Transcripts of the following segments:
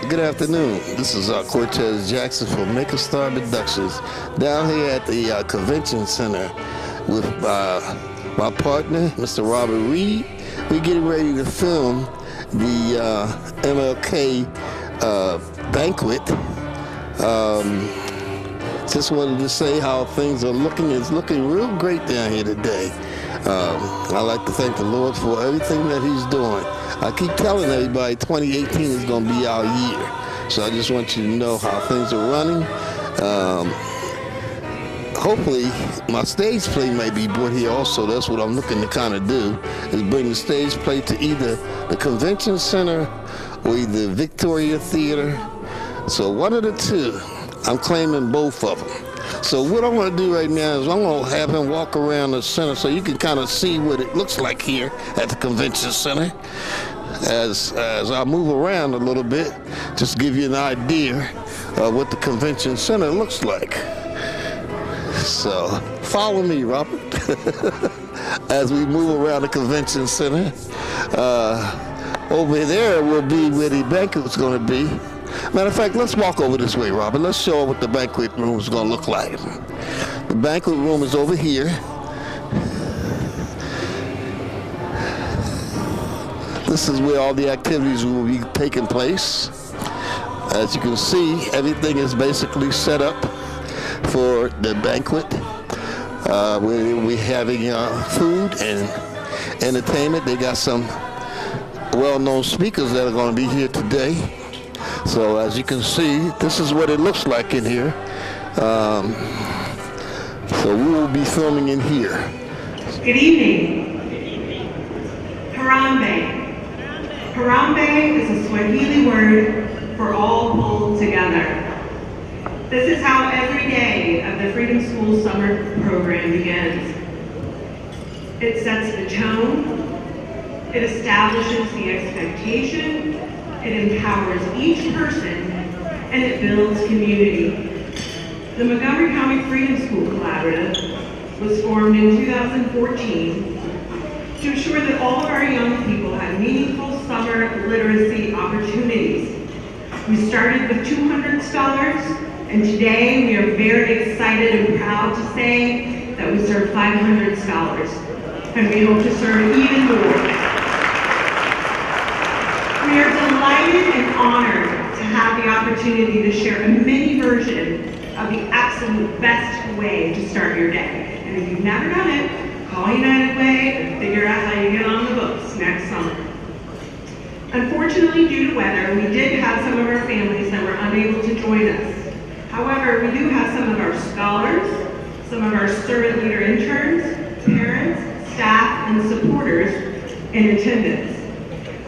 Good afternoon. This is Cortez Jackson from Make a Star Productions down here at the Convention Center with my partner, Mr. Robert Reed. We're getting ready to film the MLK Banquet. Just wanted to say how things are looking. It's looking real great down here today. I'd like to thank the Lord for everything that He's doing. I keep telling everybody 2018 is going to be our year. So I just want you to know how things are running. Hopefully, my stage play may be brought here also. That's what I'm looking to kind of do, is bring the stage play to either the Convention Center or either Victoria Theater. So one of the two. I'm claiming both of them. So what I'm going to do right now is I'm going to have him walk around the center so you can kind of see what it looks like here at the Convention Center. As I move around a little bit, just give you an idea of what the Convention Center looks like. So follow me, Robert, as we move around the Convention Center. Over there will be where the banquet's going to be. Matter of fact, let's walk over this way, Robert. Let's show what the banquet room is going to look like. The banquet room is over here. This is where all the activities will be taking place. As you can see, everything is basically set up for the banquet. We're having food and entertainment. They got some well-known speakers that are going to be here today. So as you can see, this is what it looks like in here. So we will be filming in here. Good evening. Harambe. Harambe is a Swahili word for all pulled together. This is how every day of the Freedom School summer program begins. It sets the tone, it establishes the expectation, it empowers each person, and it builds community. The Montgomery County Freedom School Collaborative was formed in 2014 to ensure that all of our young people had meaningful summer literacy opportunities. We started with 200 scholars, and today we are very excited and proud to say that we serve 500 scholars, and we hope to serve even more. We are delighted and honored to have the opportunity to share a mini version of the absolute best way to start your day. And if you've never done it, call United Way and figure out how you get on the books next summer. Unfortunately, due to weather, we did have some of our families that were unable to join us. However, we do have some of our scholars, some of our servant leader interns, parents, staff, and supporters in attendance.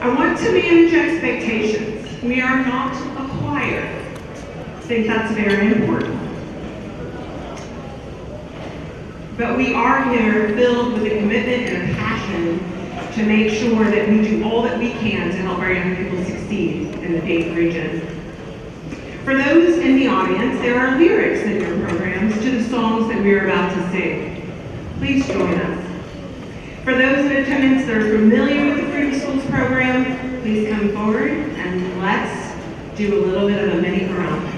I want to manage expectations. We are not a choir. I think that's very important. But we are here filled with a commitment and a passion to make sure that we do all that we can to help our young people succeed in the Dayton region. For those in the audience, there are lyrics in your programs to the songs that we are about to sing. Please join us. For those in attendance that are familiar with the Freedom Schools program, please come forward and let's do a little bit of a mini harambe.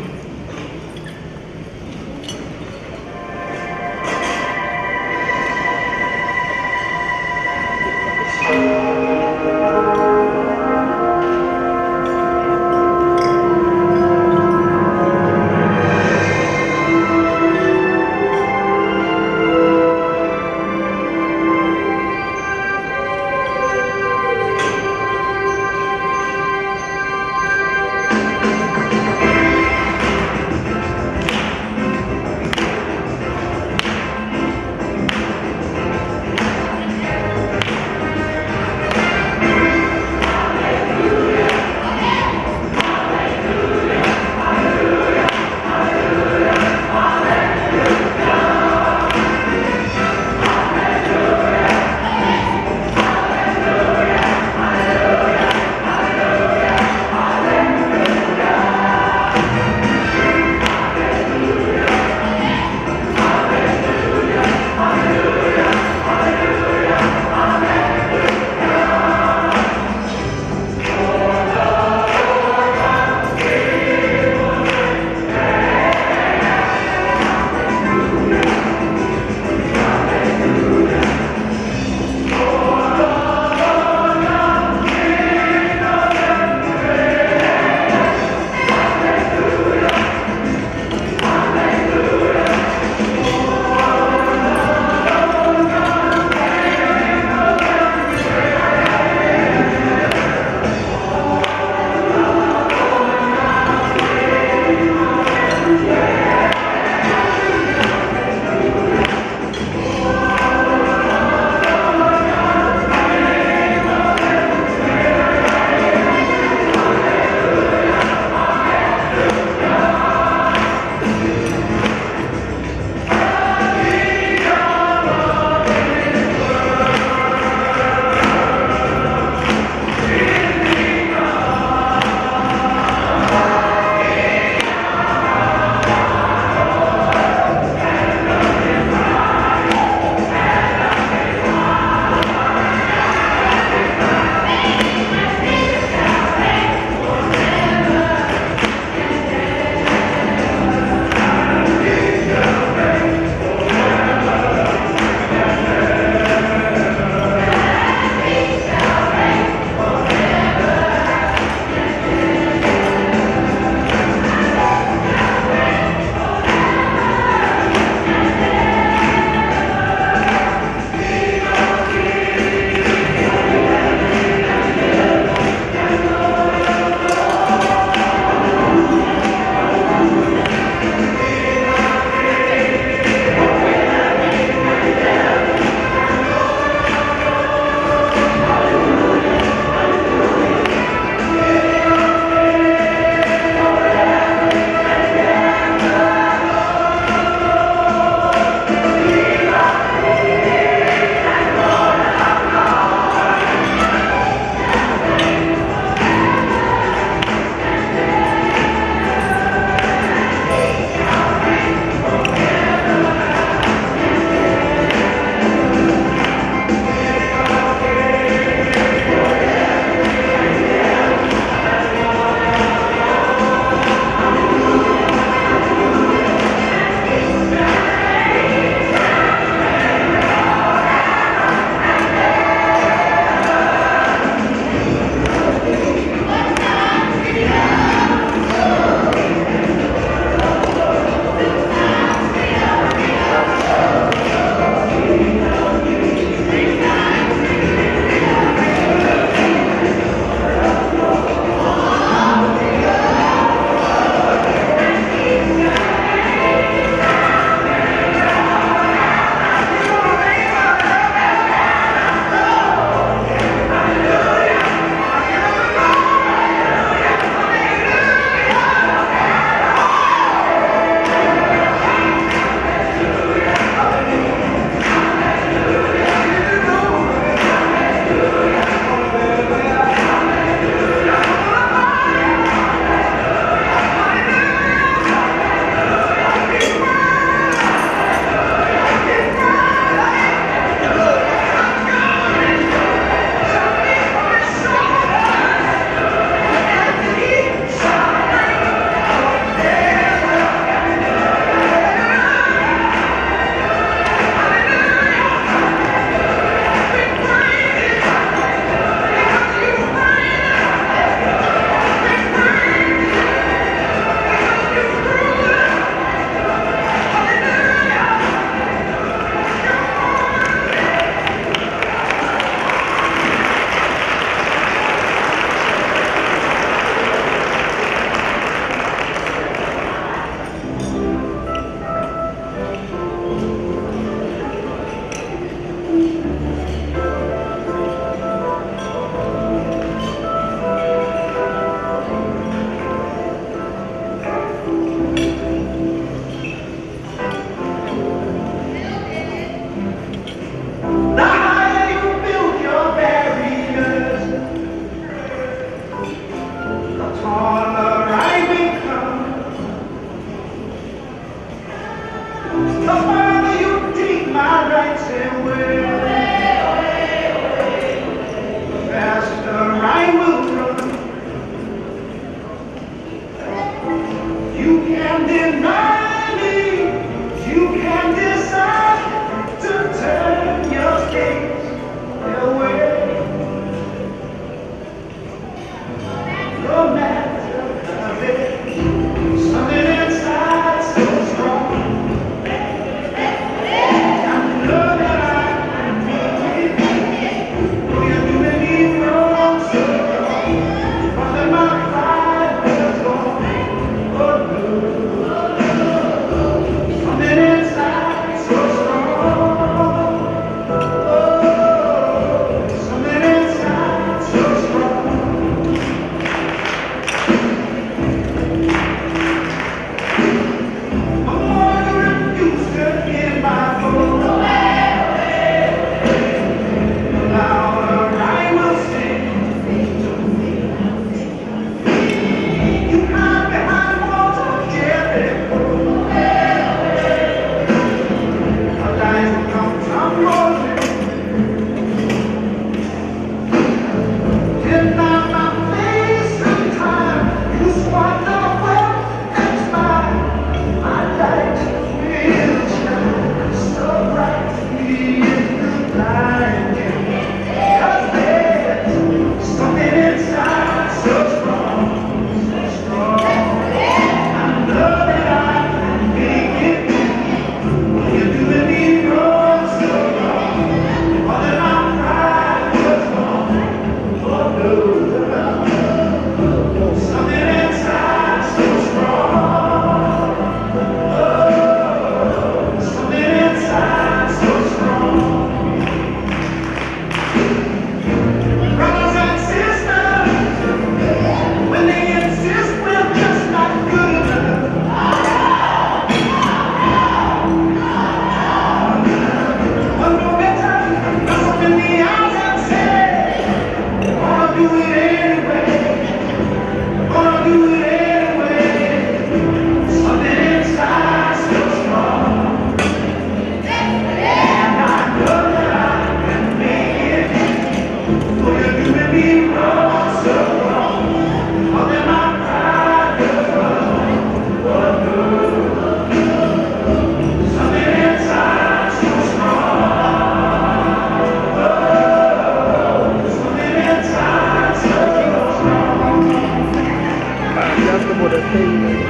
for the payment.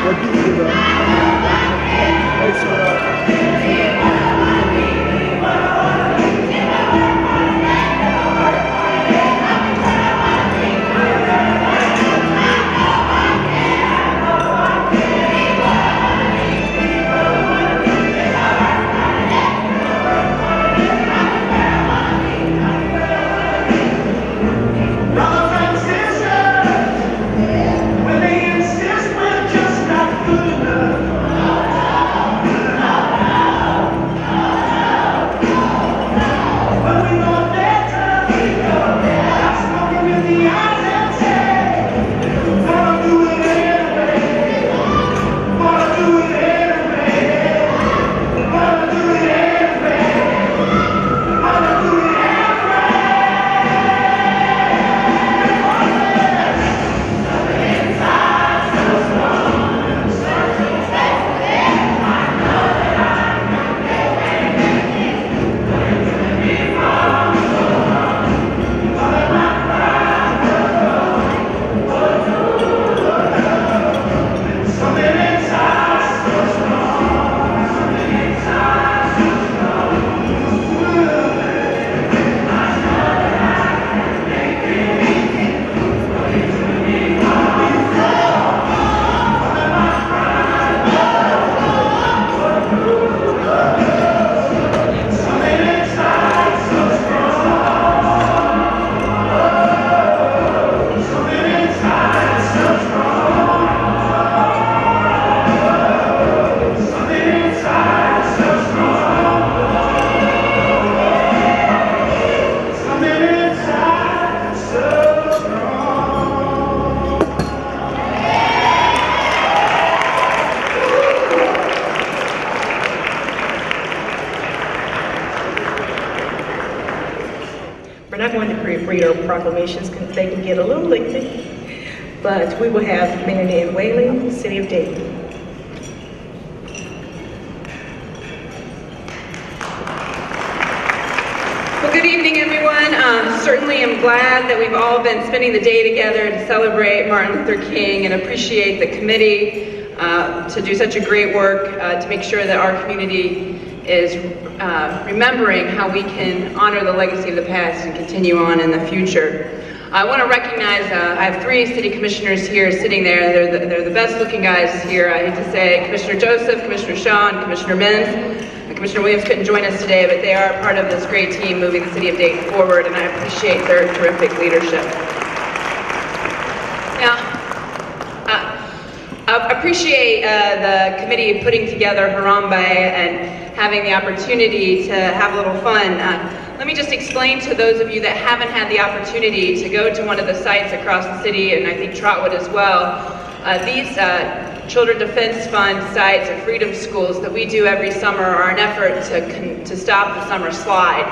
What do you do? We're not going to read our proclamations because they can get a little lengthy, but we will have Mayor Nan Whaley, City of Dayton. Well, good evening, everyone. Certainly am glad that we've all been spending the day together to celebrate Martin Luther King and appreciate the committee to do such a great work to make sure that our community is remembering how we can honor the legacy of the past and continue on in the future. I want to recognize, I have three city commissioners here sitting there. They're the best looking guys here. I hate to say Commissioner Joseph, Commissioner Shaw, and Commissioner Mills. Commissioner Williams couldn't join us today, but they are part of this great team moving the city of Dayton forward, and I appreciate their terrific leadership. Now, I appreciate the committee putting together Harambe and having the opportunity to have a little fun. Let me just explain to those of you that haven't had the opportunity to go to one of the sites across the city, and I think Trotwood as well. These Children Defense Fund sites or freedom schools that we do every summer are an effort to stop the summer slide.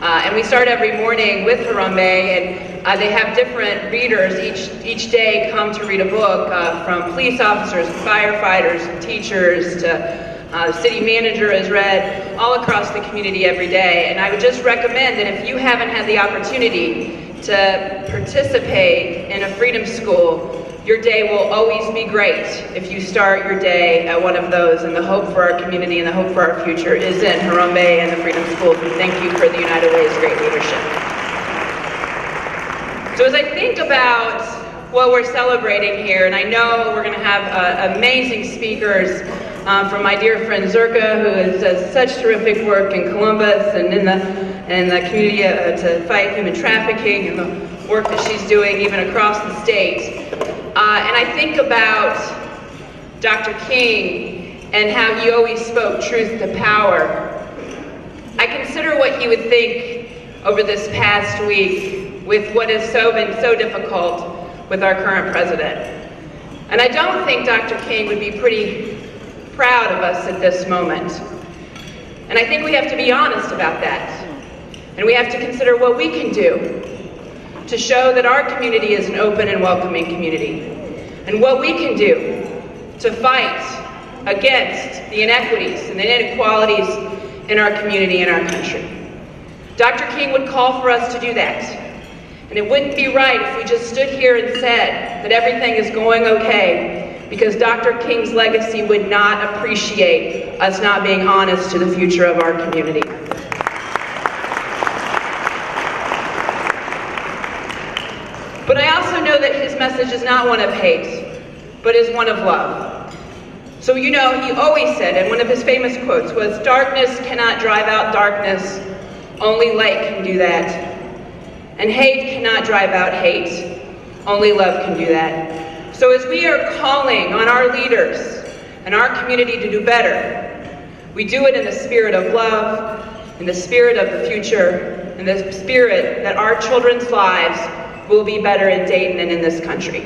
And we start every morning with Harambe, and they have different readers each day come to read a book from police officers, firefighters, and teachers to the city manager has read all across the community every day. And I would just recommend that if you haven't had the opportunity to participate in a freedom school, your day will always be great if you start your day at one of those, and the hope for our community and the hope for our future is in Harambe and the Freedom Schools. We thank you for the United Way's great leadership. So as I think about what we're celebrating here, and I know we're going to have amazing speakers from my dear friend Zerka, who does such terrific work in Columbus and in the community to fight human trafficking and the work that she's doing even across the state. And I think about Dr. King and how he always spoke truth to power. I consider what he would think over this past week with what has been so difficult with our current president. And I don't think Dr. King would be pretty proud of us at this moment. And I think we have to be honest about that. And we have to consider what we can do to show that our community is an open and welcoming community, and what we can do to fight against the inequities and the inequalities in our community and our country. Dr. King would call for us to do that. And it wouldn't be right if we just stood here and said that everything is going okay, because Dr. King's legacy would not appreciate us not being honest to the future of our community. But I also know that his message is not one of hate, but is one of love. So you know, he always said, and one of his famous quotes was, "Darkness cannot drive out darkness, only light can do that. And hate cannot drive out hate, only love can do that." So as we are calling on our leaders and our community to do better, we do it in the spirit of love, in the spirit of the future, in the spirit that our children's lives will be better in Dayton and in this country.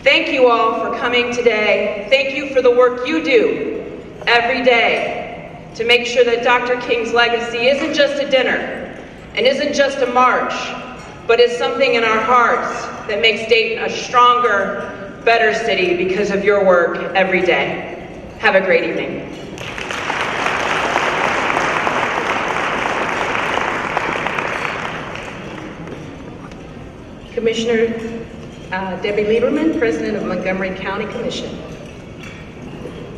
Thank you all for coming today. Thank you for the work you do every day to make sure that Dr. King's legacy isn't just a dinner and isn't just a march, but is something in our hearts that makes Dayton a stronger, better city because of your work every day. Have a great evening. Commissioner Debbie Lieberman, President of Montgomery County Commission.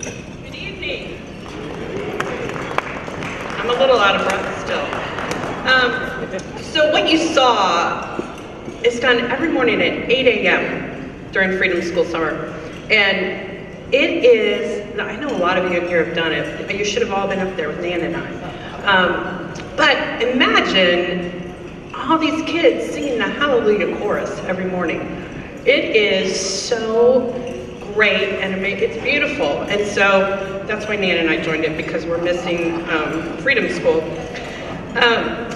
Good evening. I'm a little out of breath still. So what you saw is done every morning at 8 a.m. during Freedom School Summer. And it is, I know a lot of you in here have done it, but you should have all been up there with Nan and I. But imagine all these kids singing the Hallelujah chorus every morning. It is so great and it's beautiful. And so that's why Nan and I joined it, because we're missing Freedom School.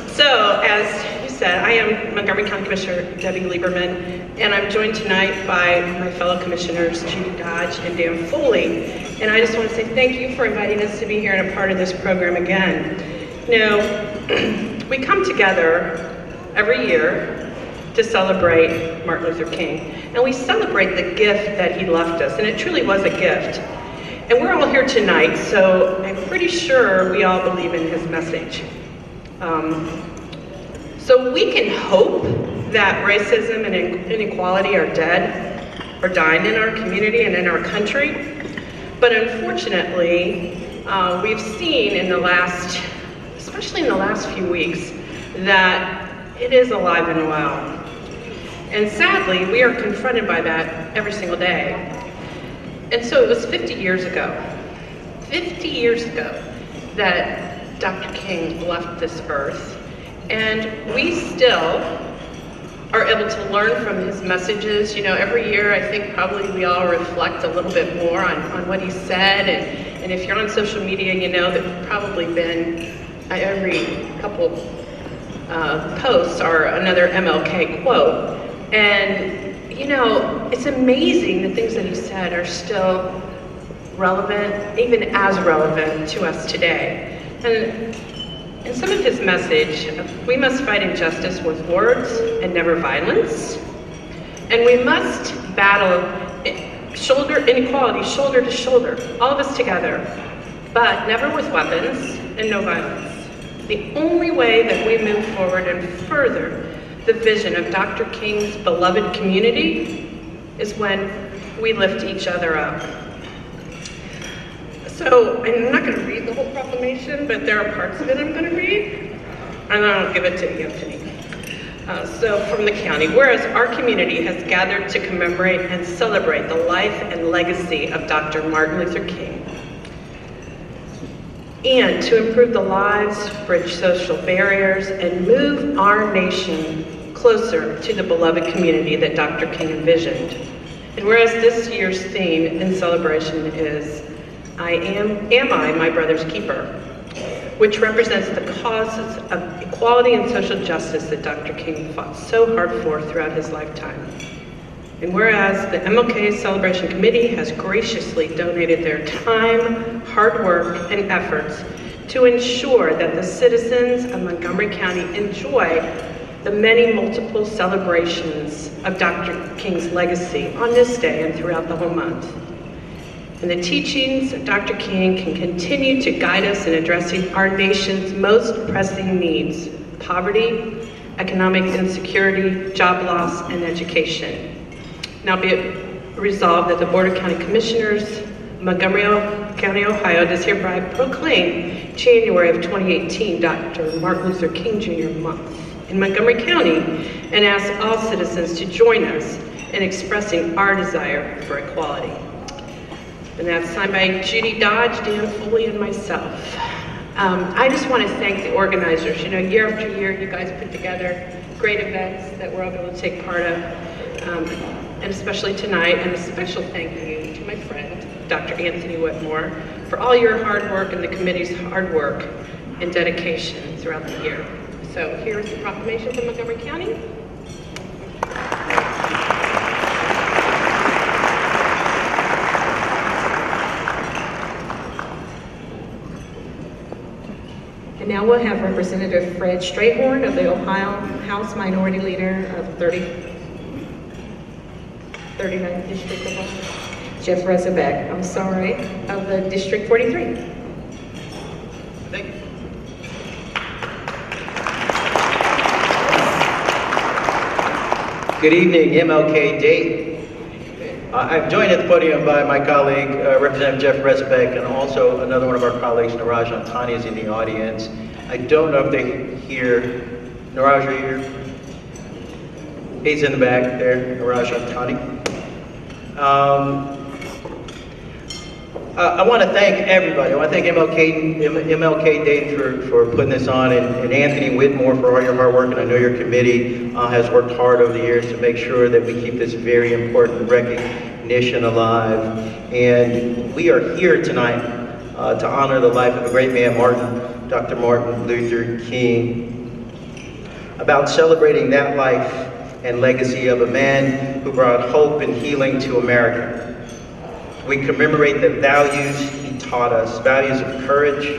So as you said, I am Montgomery County Commissioner Debbie Lieberman, and I'm joined tonight by my fellow commissioners Judy Dodge and Dan Foley. And I just want to say thank you for inviting us to be here and a part of this program again. Now, we come together every year to celebrate Martin Luther King. And we celebrate the gift that he left us, and it truly was a gift. And we're all here tonight, so I'm pretty sure we all believe in his message. So we can hope that racism and inequality are dead or dying in our community and in our country. But unfortunately, we've seen in the last, especially in the last few weeks, that it is alive and well. And sadly, we are confronted by that every single day. And so it was 50 years ago that Dr. King left this earth. And we still are able to learn from his messages. You know, every year I think probably we all reflect a little bit more on what he said. And if you're on social media, you know that we've probably been, every couple posts are another MLK quote. And, you know, it's amazing the things that he said are still relevant, even as relevant to us today. And in some of his message, we must fight injustice with words and never violence. And we must battle inequality shoulder to shoulder, all of us together, but never with weapons and no violence. The only way that we move forward and further the vision of Dr. King's beloved community is when we lift each other up. So I'm not going to read the whole proclamation, but there are parts of it I'm going to read, and then I'll give it to Anthony. So from the county, whereas our community has gathered to commemorate and celebrate the life and legacy of Dr. Martin Luther King, and to improve the lives, bridge social barriers, and move our nation closer to the beloved community that Dr. King envisioned. And whereas this year's theme in celebration is, Am I my brother's keeper?, which represents the causes of equality and social justice that Dr. King fought so hard for throughout his lifetime. And whereas the MLK Celebration Committee has graciously donated their time, hard work, and efforts to ensure that the citizens of Montgomery County enjoy the many multiple celebrations of Dr. King's legacy on this day and throughout the whole month. And the teachings of Dr. King can continue to guide us in addressing our nation's most pressing needs: poverty, economic insecurity, job loss, and education. Now be it resolved that the Board of County Commissioners, Montgomery County, Ohio, does hereby proclaim January of 2018 Dr. Martin Luther King Jr. Month in Montgomery County and ask all citizens to join us in expressing our desire for equality. And that's signed by Judy Dodge, Dan Foley, and myself. I just want to thank the organizers. You know, year after year, you guys put together great events that we're able to take part of, and especially tonight. And a special thank you to my friend, Dr. Anthony Whitmore, for all your hard work and the committee's hard work and dedication throughout the year. So here's the proclamation from Montgomery County. And now we'll have Representative Fred Strayhorn of the Ohio House Minority Leader of 39th District of Ohio. Jeff Rezebeck, of the District 43. Thank you. Good evening, MLK Dayton. I'm joined at the podium by my colleague, Representative Jeff Rezebeck, and also another one of our colleagues, Naraj-Antani, is in the audience. I don't know if they hear. Naraj, are you here? He's in the back there, Naraj-Antani. I want to thank everybody. I want to thank MLK Dayton for putting this on, and Anthony Whitmore for all your hard work, and I know your committee has worked hard over the years to make sure that we keep this very important recognition alive. And we are here tonight to honor the life of a great man, Dr. Martin Luther King, about celebrating that life and legacy of a man who brought hope and healing to America. We commemorate the values he taught us, values of courage,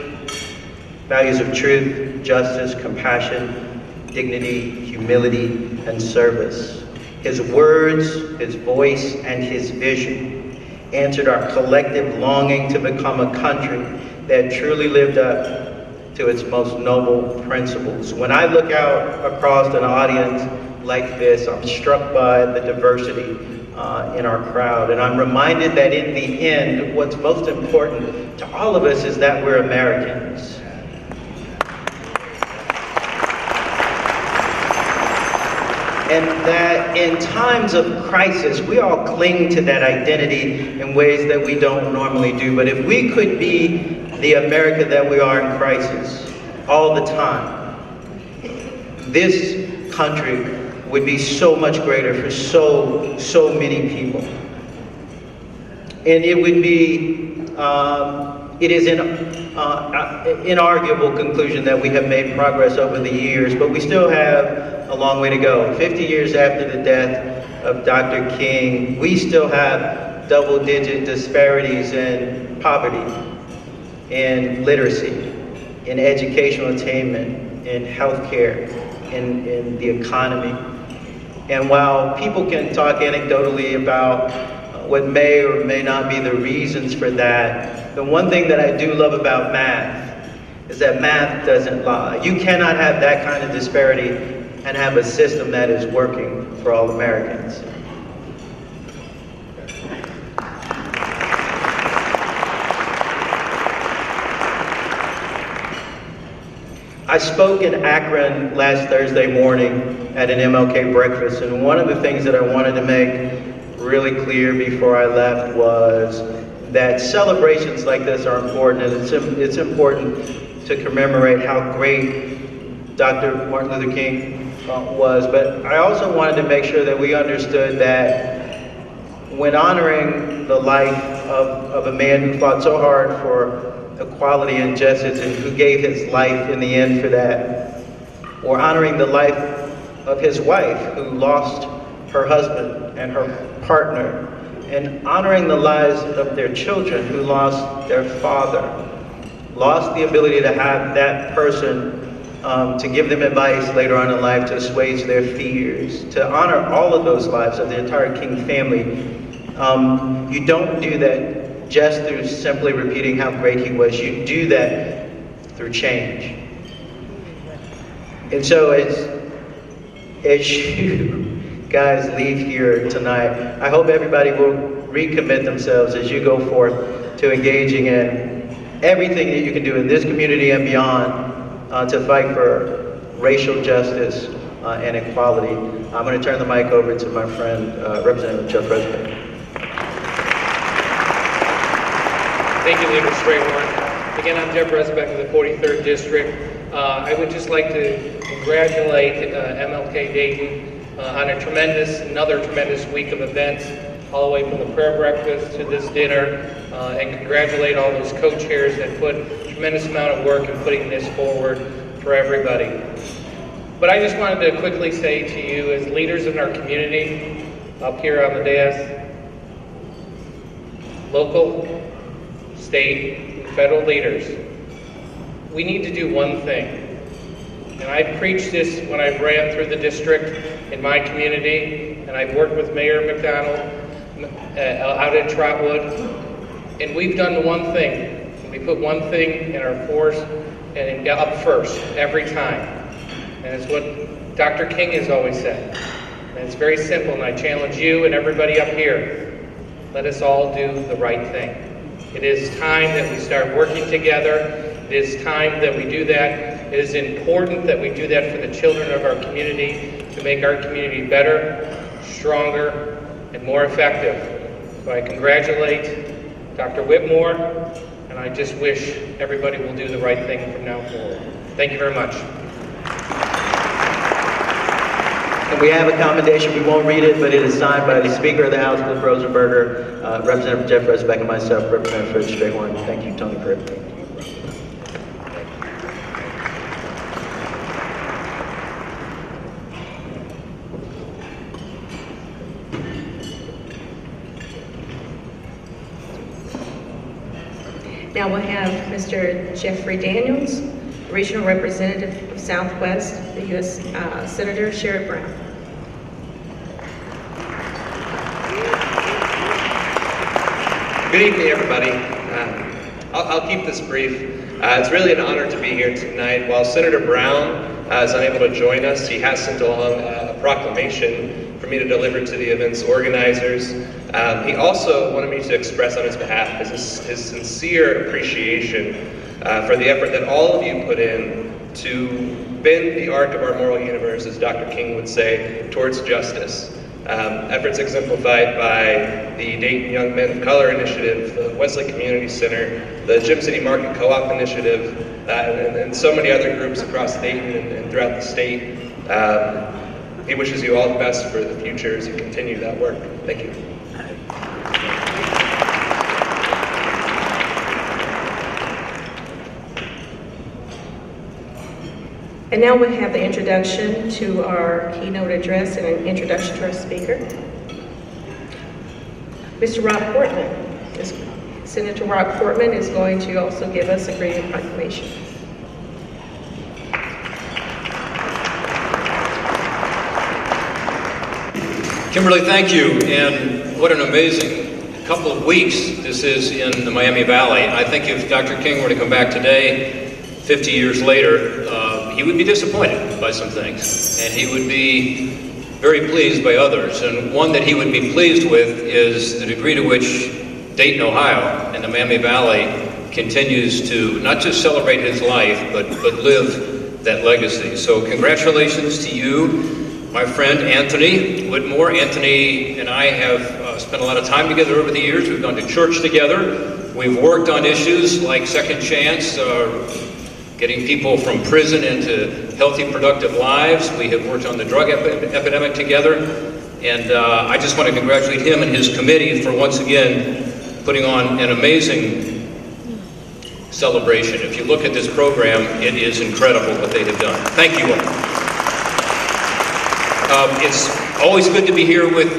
values of truth, justice, compassion, dignity, humility, and service. His words, his voice, and his vision answered our collective longing to become a country that truly lived up to its most noble principles. When I look out across an audience like this, I'm struck by the diversity in our crowd. And I'm reminded that in the end, what's most important to all of us is that we're Americans. And that in times of crisis, we all cling to that identity in ways that we don't normally do. But if we could be the America that we are in crisis all the time, this country would be so much greater for so many people. And it would be, it is an inarguable conclusion that we have made progress over the years, but we still have a long way to go. 50 years after the death of Dr. King, we still have double-digit disparities in poverty, in literacy, in educational attainment, in healthcare, in the economy. And while people can talk anecdotally about what may or may not be the reasons for that, the one thing that I do love about math is that math doesn't lie. You cannot have that kind of disparity and have a system that is working for all Americans. I spoke in Akron last Thursday morning at an MLK breakfast, and one of the things that I wanted to make really clear before I left was that celebrations like this are important, and it's important to commemorate how great Dr. Martin Luther King was, but I also wanted to make sure that we understood that when honoring the life of a man who fought so hard for equality and justice and who gave his life in the end for that, or honoring the life of his wife who lost her husband and her partner, and honoring the lives of their children who lost their father, lost the ability to have that person to give them advice later on in life, to assuage their fears, to honor all of those lives of the entire King family. You don't do that just through simply repeating how great he was. You do that through change. And so as you guys leave here tonight, I hope everybody will recommit themselves as you go forth to engaging in everything that you can do in this community and beyond to fight for racial justice and equality. I'm going to turn the mic over to my friend, Representative Jeff Resnick. Thank you, Leader Strayhorn. Again, I'm Jeff Resnick of the 43rd District. I would just like to congratulate MLK Dayton on another tremendous week of events, all the way from the prayer breakfast to this dinner, and congratulate all those co-chairs that put a tremendous amount of work in putting this forward for everybody. But I just wanted to quickly say to you, as leaders in our community, up here on the dais, local, state, and federal leaders, we need to do one thing. And I preached this when I ran through the district in my community, and I've worked with Mayor McDonald out in Trotwood, and we've done the one thing. We put one thing in our force and up first every time. And it's what Dr. King has always said. And it's very simple, and I challenge you and everybody up here. Let us all do the right thing. It is time that we start working together. It is time that we do that. It is important that we do that for the children of our community, to make our community better, stronger, and more effective. So I congratulate Dr. Whitmore, and I just wish everybody will do the right thing from now forward. Thank you very much. And we have a commendation. We won't read it, but it is signed by the Speaker of the House, Cliff Rosenberger, Representative Jeff Resnick, and myself, Representative Fred Strayhorn. Thank you, Tony Pritt. Now we'll have Mr. Jeffrey Daniels, Regional Representative of Southwest, the U.S. Senator Sherrod Brown. Good evening, everybody. I'll keep this brief. It's really an honor to be here tonight. While Senator Brown is unable to join us, he has sent along a proclamation for me to deliver to the event's organizers. He also wanted me to express on his behalf his sincere appreciation for the effort that all of you put in to bend the arc of our moral universe, as Dr. King would say, towards justice. Efforts exemplified by the Dayton Young Men of Color Initiative, the Wesley Community Center, the Gym City Market Co-op Initiative, and so many other groups across Dayton and throughout the state. He wishes you all the best for the future as you continue that work. Thank you. And now we have the introduction to our keynote address and an introduction to our speaker. Mr. Rob Portman. Senator Rob Portman is going to also give us a greeting proclamation. Kimberly, thank you, and what an amazing couple of weeks this is in the Miami Valley. I think if Dr. King were to come back today, 50 years later, he would be disappointed by some things, and he would be very pleased by others. And one that he would be pleased with is the degree to which Dayton, Ohio, and the Miami Valley continues to not just celebrate his life, but live that legacy. So congratulations to you, my friend Anthony Whitmore. Anthony and I have spent a lot of time together over the years. We've gone to church together. We've worked on issues like Second Chance, getting people from prison into healthy, productive lives. We have worked on the drug epidemic together. And I just want to congratulate him and his committee for once again putting on an amazing celebration. If you look at this program, it is incredible what they have done. Thank you all. It's always good to be here with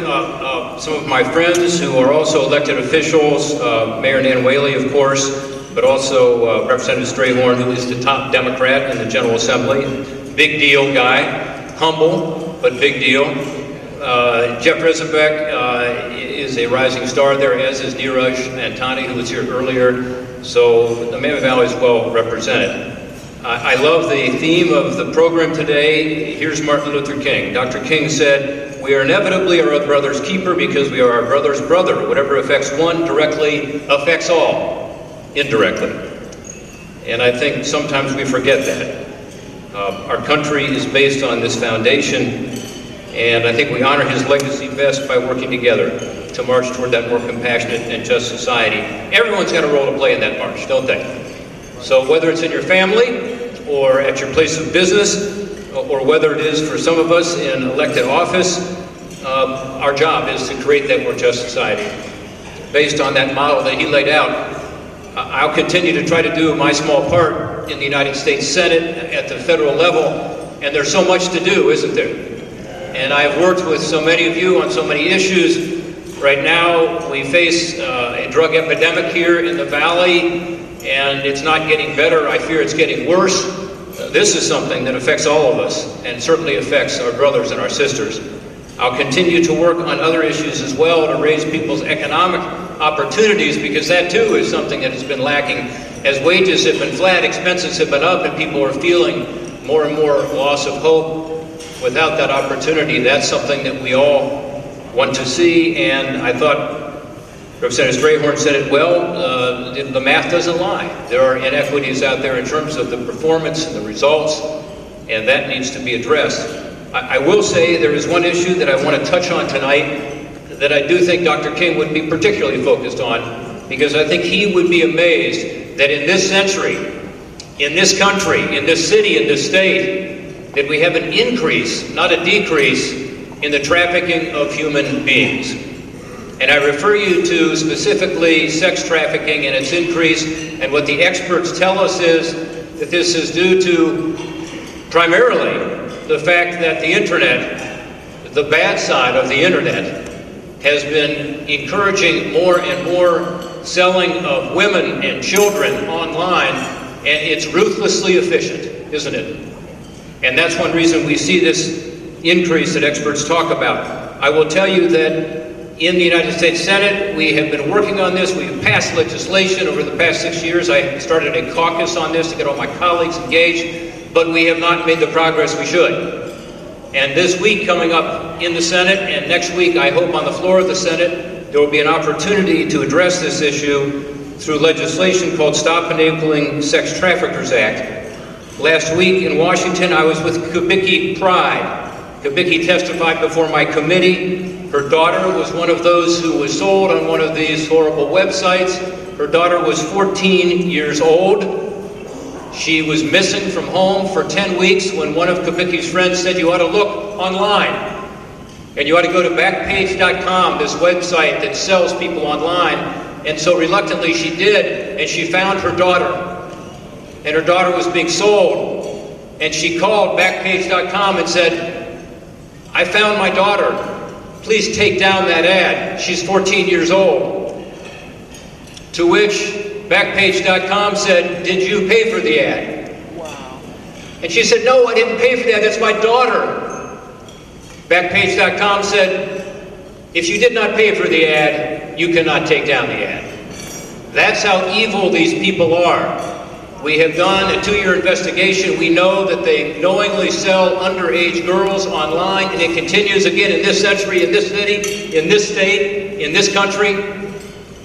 some of my friends who are also elected officials, Mayor Nan Whaley, of course, but also Representative Strayhorn, who is the top Democrat in the General Assembly. Big deal guy, humble, but big deal. Jeff Resnick is a rising star there, as is Neeraj Antani, who was here earlier. So the Miami Valley is well represented. I love the theme of the program today. Here's Martin Luther King. Dr. King said, "We are inevitably our brother's keeper because we are our brother's brother. Whatever affects one directly affects all indirectly." And I think sometimes we forget that. Our country is based on this foundation, and I think we honor his legacy best by working together to march toward that more compassionate and just society. Everyone's got a role to play in that march, don't they? So whether it's in your family, or at your place of business, or whether it is for some of us in elected office, our job is to create that more just society. Based on that model that he laid out, I'll continue to try to do my small part in the United States Senate at the federal level, and there's so much to do, isn't there? And I've worked with so many of you on so many issues. Right now, we face a drug epidemic here in the Valley, and it's not getting better. I fear it's getting worse. This is something that affects all of us, and certainly affects our brothers and our sisters. I'll continue to work on other issues as well to raise people's economic opportunities, because that too is something that has been lacking. As wages have been flat, expenses have been up, and people are feeling more and more loss of hope. Without that opportunity, that's something that we all want to see. And I thought Representative Strayhorn said it well. The math doesn't lie. There are inequities out there in terms of the performance and the results, and that needs to be addressed. I will say there is one issue that I want to touch on tonight that I do think Dr. King would be particularly focused on, because I think he would be amazed that in this century, in this country, in this city, in this state, that we have an increase, not a decrease, in the trafficking of human beings. And I refer you to specifically sex trafficking and its increase, and what the experts tell us is that this is due to primarily the fact that the internet, the bad side of the internet, has been encouraging more and more selling of women and children online, and it's ruthlessly efficient, isn't it? And that's one reason we see this increase that experts talk about. I will tell you that in the United States Senate, we have been working on this. We've passed legislation over the past 6 years. I started a caucus on this to get all my colleagues engaged, but we have not made the progress we should. And this week coming up in the Senate, and next week I hope on the floor of the Senate, there will be an opportunity to address this issue through legislation called Stop Enabling Sex Traffickers Act. Last week in Washington, I was with Kubicki Pride. Kubicki testified before my committee. Her daughter was one of those who was sold on one of these horrible websites. Her daughter was 14 years old. She was missing from home for 10 weeks when one of Kubicki's friends said, "You ought to look online, and you ought to go to Backpage.com, this website that sells people online." And so reluctantly she did, and she found her daughter. And her daughter was being sold. And she called Backpage.com and said, "I found my daughter. Please take down that ad. She's 14 years old." To which Backpage.com said, "Did you pay for the ad?" Wow. And she said, "No, I didn't pay for the ad. That's my daughter." Backpage.com said, "If you did not pay for the ad, you cannot take down the ad." That's how evil these people are. We have done a 2-year investigation. We know that they knowingly sell underage girls online, and it continues again in this century, in this city, in this state, in this country.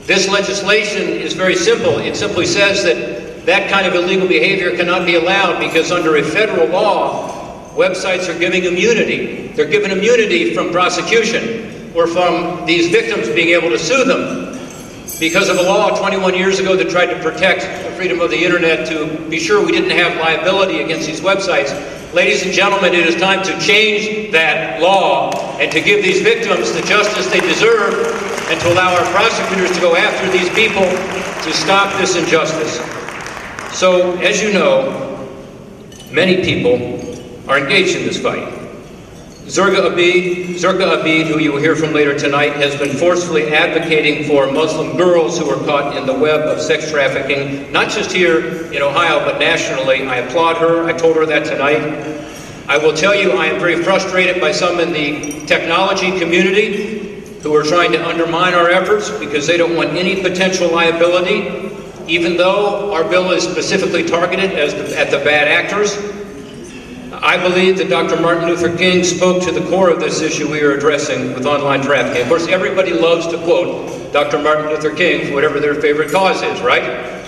This legislation is very simple. It simply says that that kind of illegal behavior cannot be allowed, because under a federal law, websites are giving immunity. They're given immunity from prosecution or from these victims being able to sue them because of a law 21 years ago that tried to protect the freedom of the internet, to be sure we didn't have liability against these websites. Ladies and gentlemen, it is time to change that law and to give these victims the justice they deserve, and to allow our prosecutors to go after these people to stop this injustice. So, as you know, many people are engaged in this fight. Zurga Abid, who you will hear from later tonight, has been forcefully advocating for Muslim girls who are caught in the web of sex trafficking, not just here in Ohio, but nationally. I applaud her. I told her that tonight. I will tell you, I am very frustrated by some in the technology community who are trying to undermine our efforts because they don't want any potential liability. even though our bill is specifically targeted at the bad actors, I believe that Dr. Martin Luther King spoke to the core of this issue we are addressing with online trafficking. Of course, everybody loves to quote Dr. Martin Luther King for whatever their favorite cause is, right?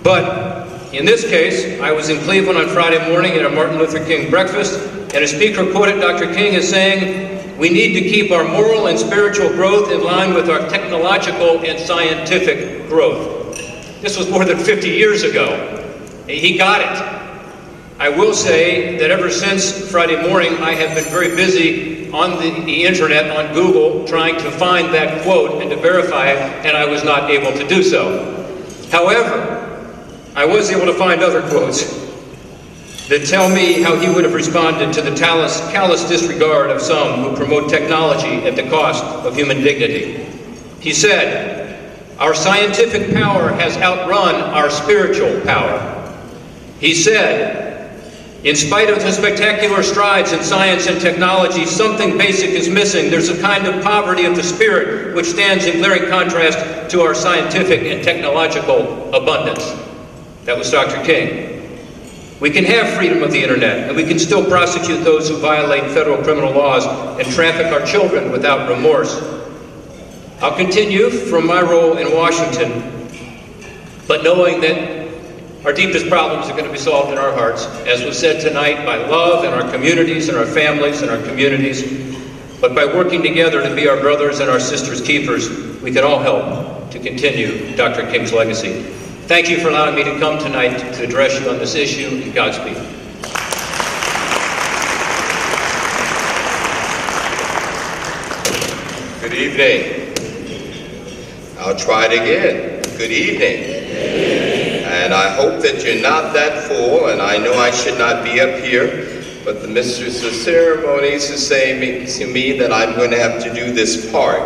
But in this case, I was in Cleveland on Friday morning at a Martin Luther King breakfast, and a speaker quoted Dr. King as saying, "We need to keep our moral and spiritual growth in line with our technological and scientific growth." This was more than 50 years ago. He got it. I will say that ever since Friday morning, I have been very busy on the internet, on Google, trying to find that quote and to verify it, and I was not able to do so. However, I was able to find other quotes that tell me how he would have responded to the callous disregard of some who promote technology at the cost of human dignity. He said, "Our scientific power has outrun our spiritual power." He said, "In spite of the spectacular strides in science and technology, something basic is missing. There's a kind of poverty of the spirit which stands in glaring contrast to our scientific and technological abundance." That was Dr. King. We can have freedom of the internet, and we can still prosecute those who violate federal criminal laws and traffic our children without remorse. I'll continue from my role in Washington, but knowing that our deepest problems are going to be solved in our hearts, as was said tonight, by love in our communities and our families and our communities, but by working together to be our brothers and our sisters' keepers, we can all help to continue Dr. King's legacy. Thank you for allowing me to come tonight to address you on this issue, and Godspeed. Good evening. I'll try it again. Good evening. And I hope that you're not that full, and I know I should not be up here, but the mistress of ceremonies is saying to me that I'm going to have to do this part.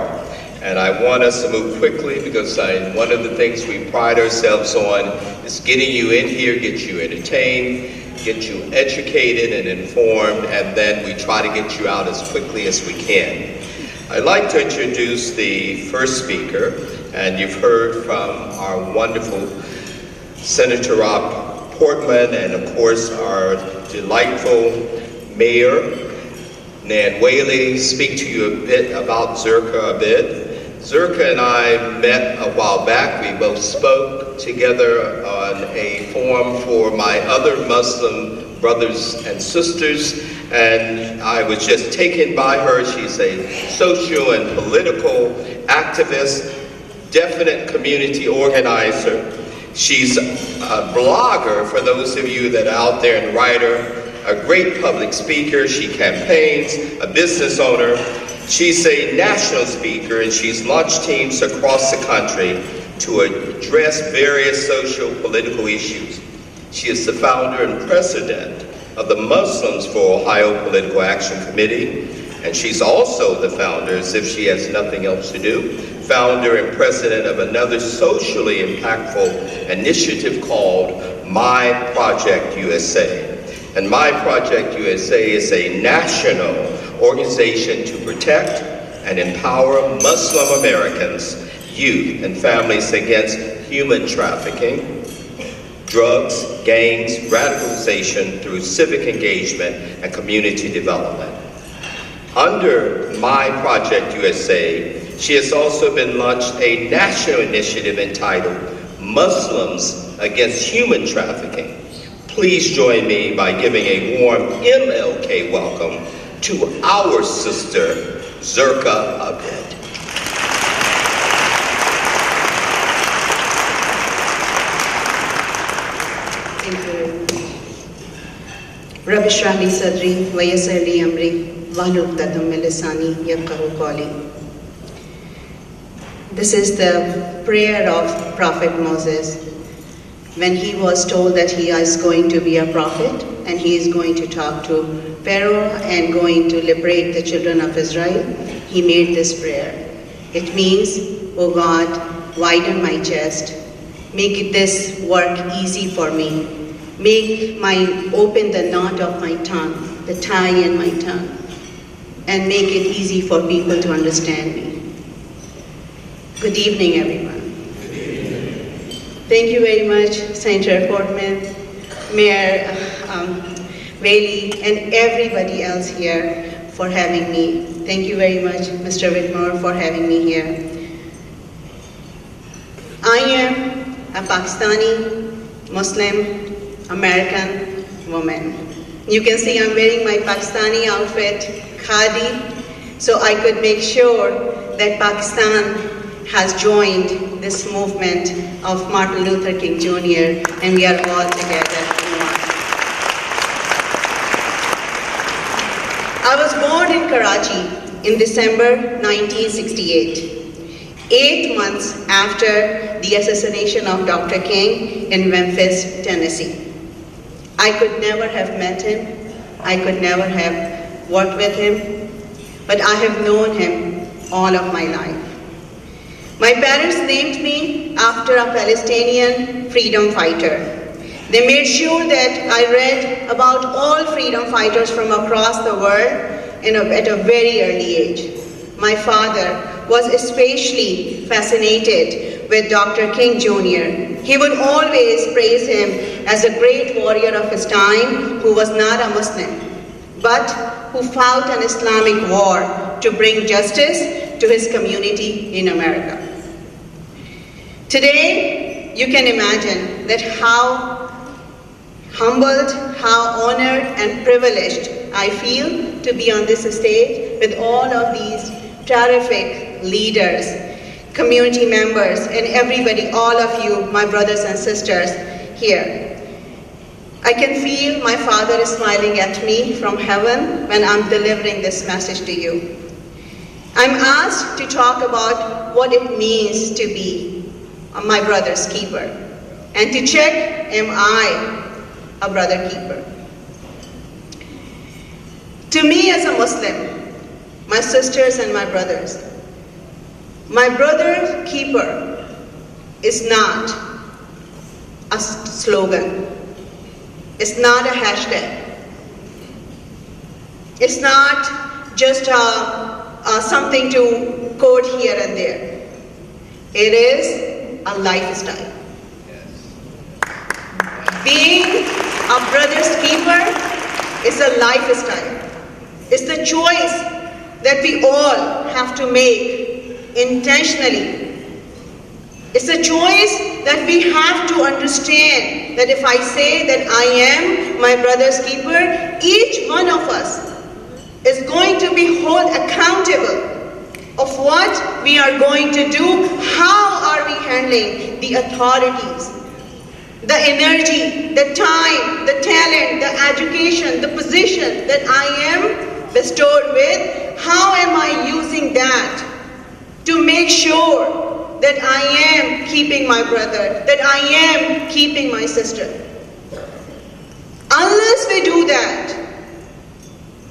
And I want us to move quickly because one of the things we pride ourselves on is getting you in here, get you entertained, get you educated and informed, and then we try to get you out as quickly as we can. I'd like to introduce the first speaker, and you've heard from our wonderful Senator Rob Portman, and of course our delightful Mayor Nan Whaley speak to you a bit about Zirka a bit. Zirka and I met a while back. We both spoke together on a forum for my other Muslim brothers and sisters, and I was just taken by her. She's a social and political activist, definite community organizer. She's a blogger, for those of you that are out there, and writer, a great public speaker. She campaigns, a business owner. She's a national speaker, and she's launched teams across the country to address various social political issues. She is the founder and president of the Muslims for Ohio Political Action Committee, and she's also the founder, as if she has nothing else to do, founder and president of another socially impactful initiative called My Project USA. And My Project USA is a national organization to protect and empower Muslim Americans, youth, and families against human trafficking, drugs, gangs, radicalization through civic engagement and community development. Under My Project USA, she has also been launched a national initiative entitled Muslims Against Human Trafficking. Please join me by giving a warm MLK welcome to our sister, Zirka Abed. Thank you. Rabbi Shrah li sadri wa yassir li amri wahlul 'uqdatam min lisani yafqahu qawli. This is the prayer of Prophet Moses when he was told that he is going to be a prophet and he is going to talk to Pharaoh and going to liberate the children of Israel. He made this prayer. It means, "Oh God, widen my chest. Make this work easy for me. Open the knot of my tongue, the tie in my tongue, and make it easy for people to understand me." Good evening, everyone. Thank you very much, Senator Portman, Mayor Bailey, and everybody else here for having me. Thank you very much, Mr. Whitmore, for having me here. I am a Pakistani Muslim American woman. You can see I'm wearing my Pakistani outfit, khadi, so I could make sure that Pakistan has joined this movement of Martin Luther King Jr., and we are all together in one. I was born in Karachi in December 1968, 8 months after the assassination of Dr. King in Memphis, Tennessee. I could never have met him, I could never have worked with him, but I have known him all of my life. My parents named me after a Palestinian freedom fighter. They made sure that I read about all freedom fighters from across the world at a very early age. My father was especially fascinated with Dr. King Jr. He would always praise him as a great warrior of his time who was not a Muslim, but who fought an Islamic war to bring justice to his community in America. Today, you can imagine that how humbled, how honored and privileged I feel to be on this stage with all of these terrific leaders, community members, and everybody, all of you, my brothers and sisters here. I can feel my Father is smiling at me from heaven when I'm delivering this message to you. I'm asked to talk about what it means to be my brother's keeper, and to check, am I a brother keeper? To me as a Muslim, my sisters and my brothers, my brother keeper is not a slogan. It's not a hashtag. It's not just something to quote here and there. It is a lifestyle. Being a brother's keeper is a lifestyle. It's the choice that we all have to make intentionally. It's a choice that we have to understand that if I say that I am my brother's keeper, each one of us is going to be held accountable of what we are going to do, how are we handling the authorities, the energy, the time, the talent, the education, the position that I am bestowed with, how am I using that to make sure that I am keeping my brother, that I am keeping my sister. Unless we do that,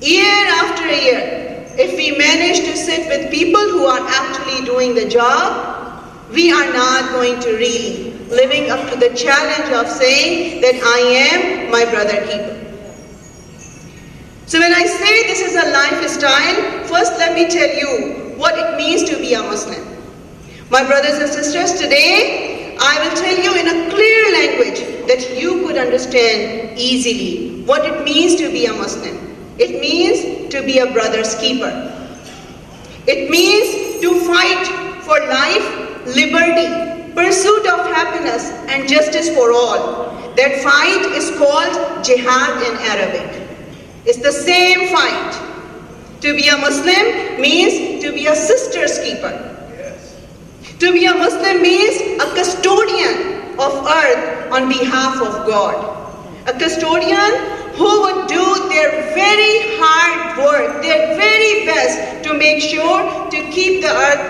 year after year, if we manage to sit with people who are actually doing the job, we are not going to really living up to the challenge of saying that I am my brother keeper. So when I say this is a lifestyle, first let me tell you what it means to be a Muslim. My brothers and sisters, today I will tell you in a clear language that you could understand easily what it means to be a Muslim. It means to be a brother's keeper. It means to fight for life, liberty, pursuit of happiness and justice for all. That fight is called jihad in Arabic. It's the same fight. To be a Muslim means to be a sister's keeper. To be a Muslim means a custodian of earth on behalf of God. A custodian who would do their very hard work, their very best to make sure to keep the earth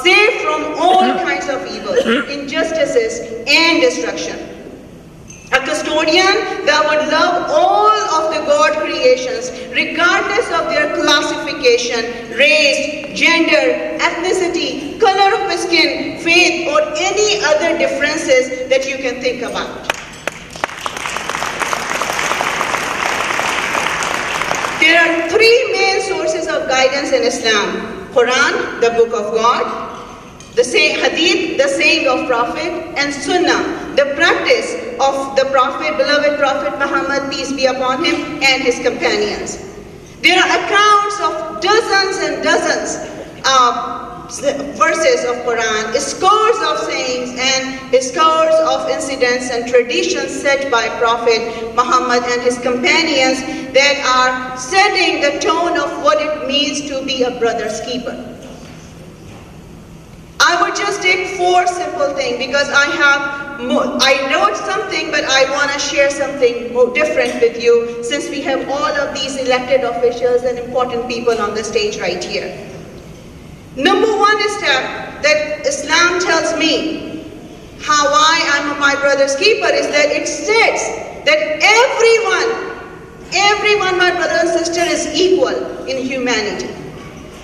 safe from all kinds of evil, injustices, and destruction. A custodian that would love all of the God creations, regardless of their classification, race, gender, ethnicity, color of skin, faith, or any other differences that you can think about. There are three main sources of guidance in Islam: Quran, the book of God; the hadith, the saying of Prophet, and Sunnah, the practice of the Prophet, beloved Prophet Muhammad, peace be upon him, and his companions. There are accounts of dozens and dozens verses of Quran, scores of sayings and scores of incidents and traditions set by Prophet Muhammad and his companions that are setting the tone of what it means to be a brother's keeper. I would just take 4 simple things because I wrote something, but I want to share something more different with you since we have all of these elected officials and important people on the stage right here. Number 1 step that Islam tells me how I am my brother's keeper is that it states that everyone, my brother and sister, is equal in humanity.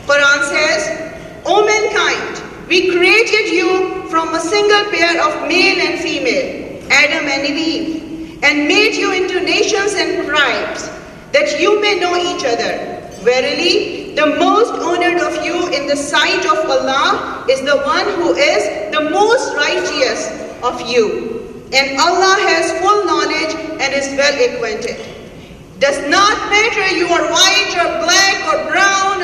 Quran says, O mankind, we created you from a single pair of male and female, Adam and Eve, and made you into nations and tribes, that you may know each other. Verily, the most honored of you in the sight of Allah is the one who is the most righteous of you. And Allah has full knowledge and is well acquainted. Does not matter you are white or black or brown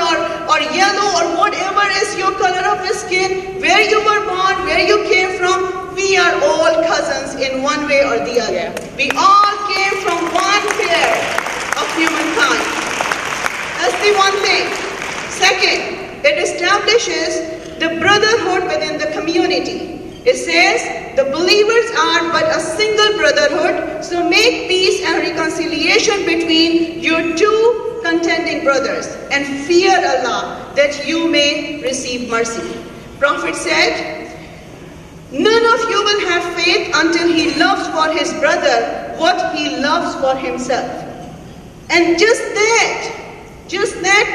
or yellow or whatever is your color of skin, where you were born, where you came from, we are all cousins in one way or the other. We all came from one pair of humankind. That's the one thing. Second, it establishes the brotherhood within the community. It says, the believers are but a single brotherhood, so make peace and reconciliation between your 2 contending brothers, and fear Allah, that you may receive mercy. Prophet said, none of you will have faith until he loves for his brother what he loves for himself. And just that,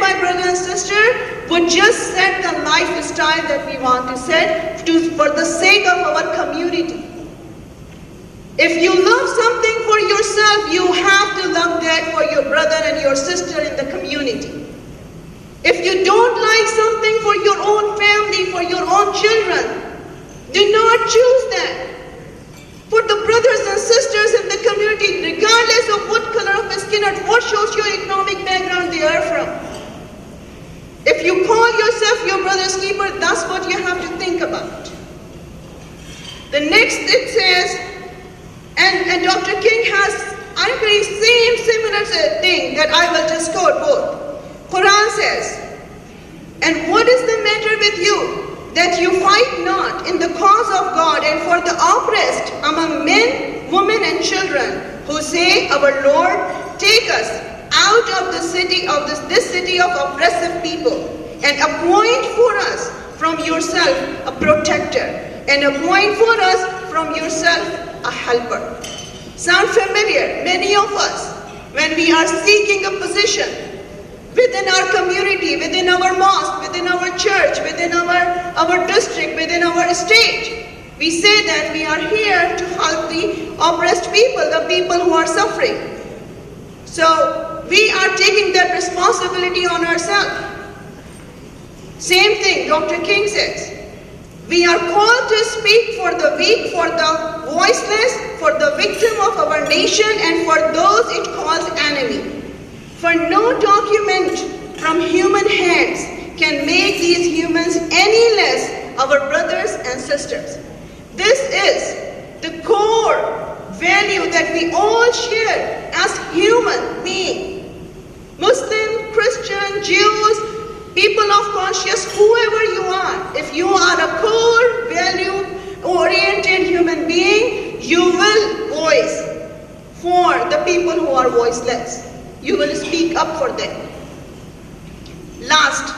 my brother and sister, would just set the lifestyle that we want to set for the sake of our community. If you love something for yourself, you have to love that for your brother and your sister in the community. If you don't like something for your own family, for your own children, do not choose that. For the brothers and sisters in the community, regardless of what color of skin or what socio-economic background they are from. If you call yourself your brother's keeper, that's what you have to think about. The next it says, and Dr. King has actually similar thing that I will just quote both. Quran says, and what is the matter with you, that you fight not in the cause of God and for the oppressed among men, women, and children, who say, our Lord, take us out of the city of this city of oppressive people, and appoint for us from yourself a protector, and appoint for us from yourself a helper. Sound familiar? Many of us, when we are seeking a position within our community, within our mosque, within our church, within our district, within our state, we say that we are here to help the oppressed people, the people who are suffering. So we are taking that responsibility on ourselves. Same thing Dr. King says. We are called to speak for the weak, for the voiceless, for the victim of our nation, and for those it calls enemy. For no document from human hands can make these humans any less our brothers and sisters. This is the core value that we all share as human beings. Muslim, Christian, Jews, people of conscience, whoever you are, if you are a core value-oriented human being, you will voice for the people who are voiceless. You will speak up for them. Last,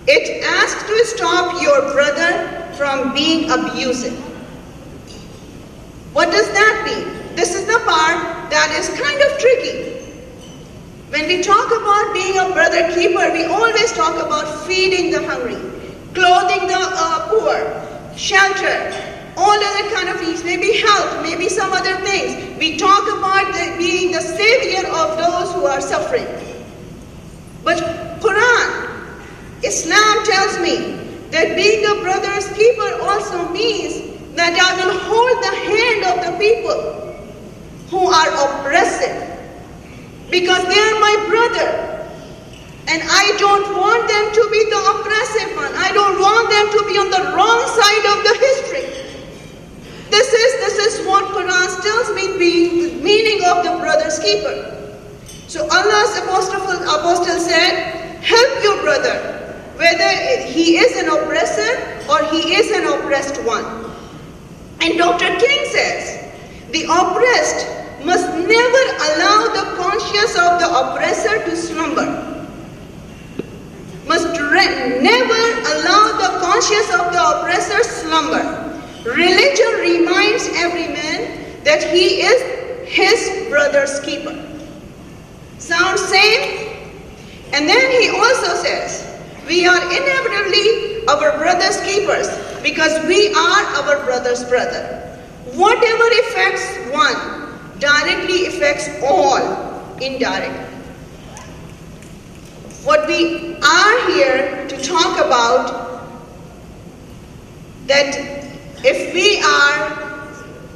it asks to stop your brother from being abusive. What does that mean? This is the part that is kind of tricky. When we talk about being a brother keeper, we always talk about feeding the hungry, clothing the poor, shelter, all other kind of things, maybe health, maybe some other things. We talk about being the savior of those who are suffering. But Quran, Islam tells me that being a brother's keeper also means that I will hold the hand of the people who are oppressive, because they are my brother. And I don't want them to be the oppressive one. I don't want them to be on the wrong side of the history. This is what Quran tells me the meaning of the brother's keeper. So Allah's apostle said, help your brother, whether he is an oppressor or he is an oppressed one. And Dr. King says, the oppressed must never allow the conscience of the oppressor to slumber. Must never allow the conscience of the oppressor slumber. Religion reminds every man that he is his brother's keeper. Sound same? And then he also says, we are inevitably our brother's keepers because we are our brother's brother. Whatever affects one directly affects all indirectly. What we are here to talk about, that if we are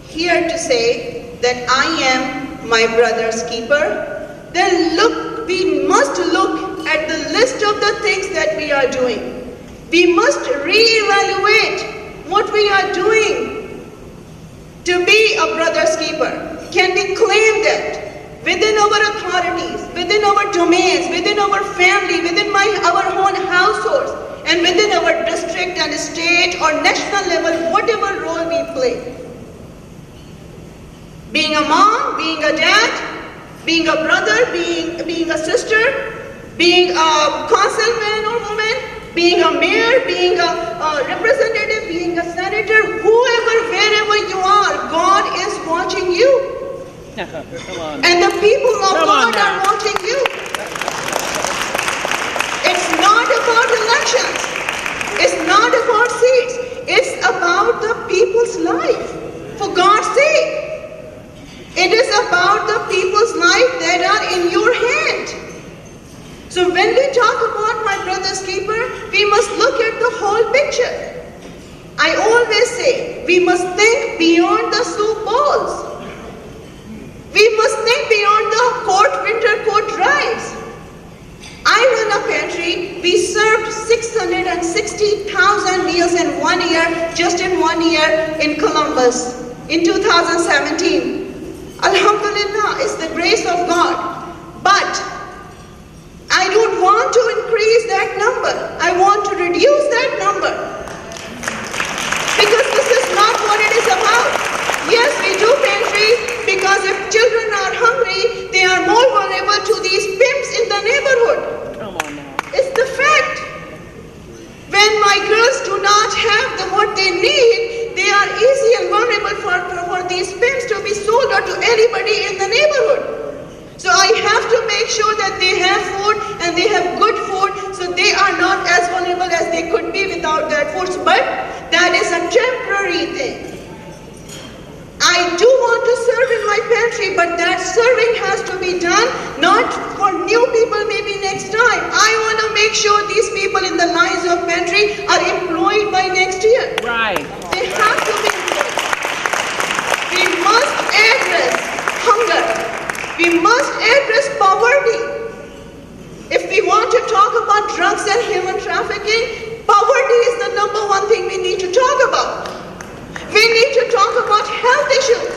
here to say that I am my brother's keeper, then we must look at the list of the things that we are doing. We must reevaluate what we are doing to be a brother's keeper. Can we claim that within our authorities, within our domains, within our family, within our own households, and within our district and state or national level, whatever role we play? Being a mom, being a dad, being a brother, being a sister, being a councilman or woman, being a mayor, being a representative, being a senator, whoever, wherever you are, God is watching you. And the people of God are watching you. It's not about elections. It's not about seats. It's about the people's life. For God's sake. It is about the people's life that are in your hand. So when we talk about my brother's keeper, we must look at the whole picture. I always say, we must think beyond the soup bowls. We must think beyond the winter coat drives. I run a pantry. We served 660,000 meals in 1 year, just in 1 year in Columbus, in 2017. Alhamdulillah, it's the grace of God. But I don't want to increase that number. I want to reduce that number. Because this is not what it is about. Yes, we do pantries because if children are hungry, they are more vulnerable to these pimps in the neighborhood. Come on now. It's the fact. When my girls do not have what they need, they are easy and vulnerable for these pimps to be sold or to anybody in the neighborhood. So I have to make sure that they have food and they have good food, so they are not as vulnerable as they could be without that food. But that is a temporary thing. I do want to serve in my pantry, but that serving has to be done not for new people maybe next time. I want to make sure these people in the lines of pantry are employed by next year. Right. They have to be employed. We must address hunger. We must address poverty. If we want to talk about drugs and human trafficking, poverty is the #1 thing we need to talk about. We need to talk about health issues.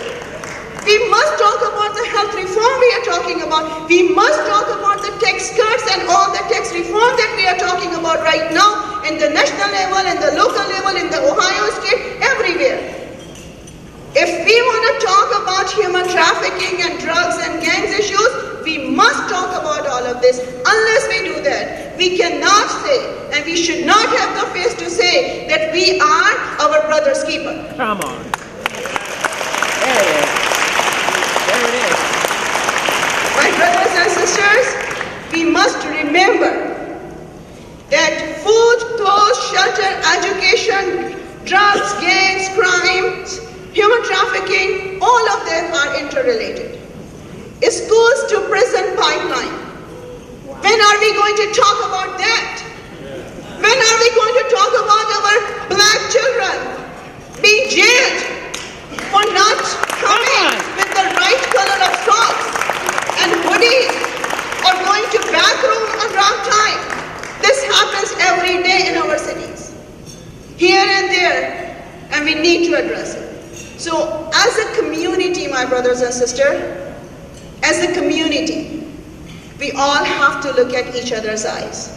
We must talk about the health reform we are talking about. We must talk about the tax cuts and all the tax reform that we are talking about right now in the national level, in the local level, in the Ohio state, everywhere. If we want to talk about human trafficking and drugs and gangs issues, we must talk about all of this. Unless we do that, we cannot say, and we should not have the face to say, that we are our brother's keeper. Come on. There it is. There it is. My brothers and sisters, we must remember that food, clothes, shelter, education, drugs, gangs, crimes, human trafficking, all of them are interrelated. Schools to prison pipeline. When are we going to talk about that? When are we going to talk about our black children being jailed for not coming with the right color of socks and hoodies or going to back room on wrong time? This happens every day in our cities, here and there, and we need to address it. So as a community, my brothers and sisters, as a community, we all have to look at each other's eyes.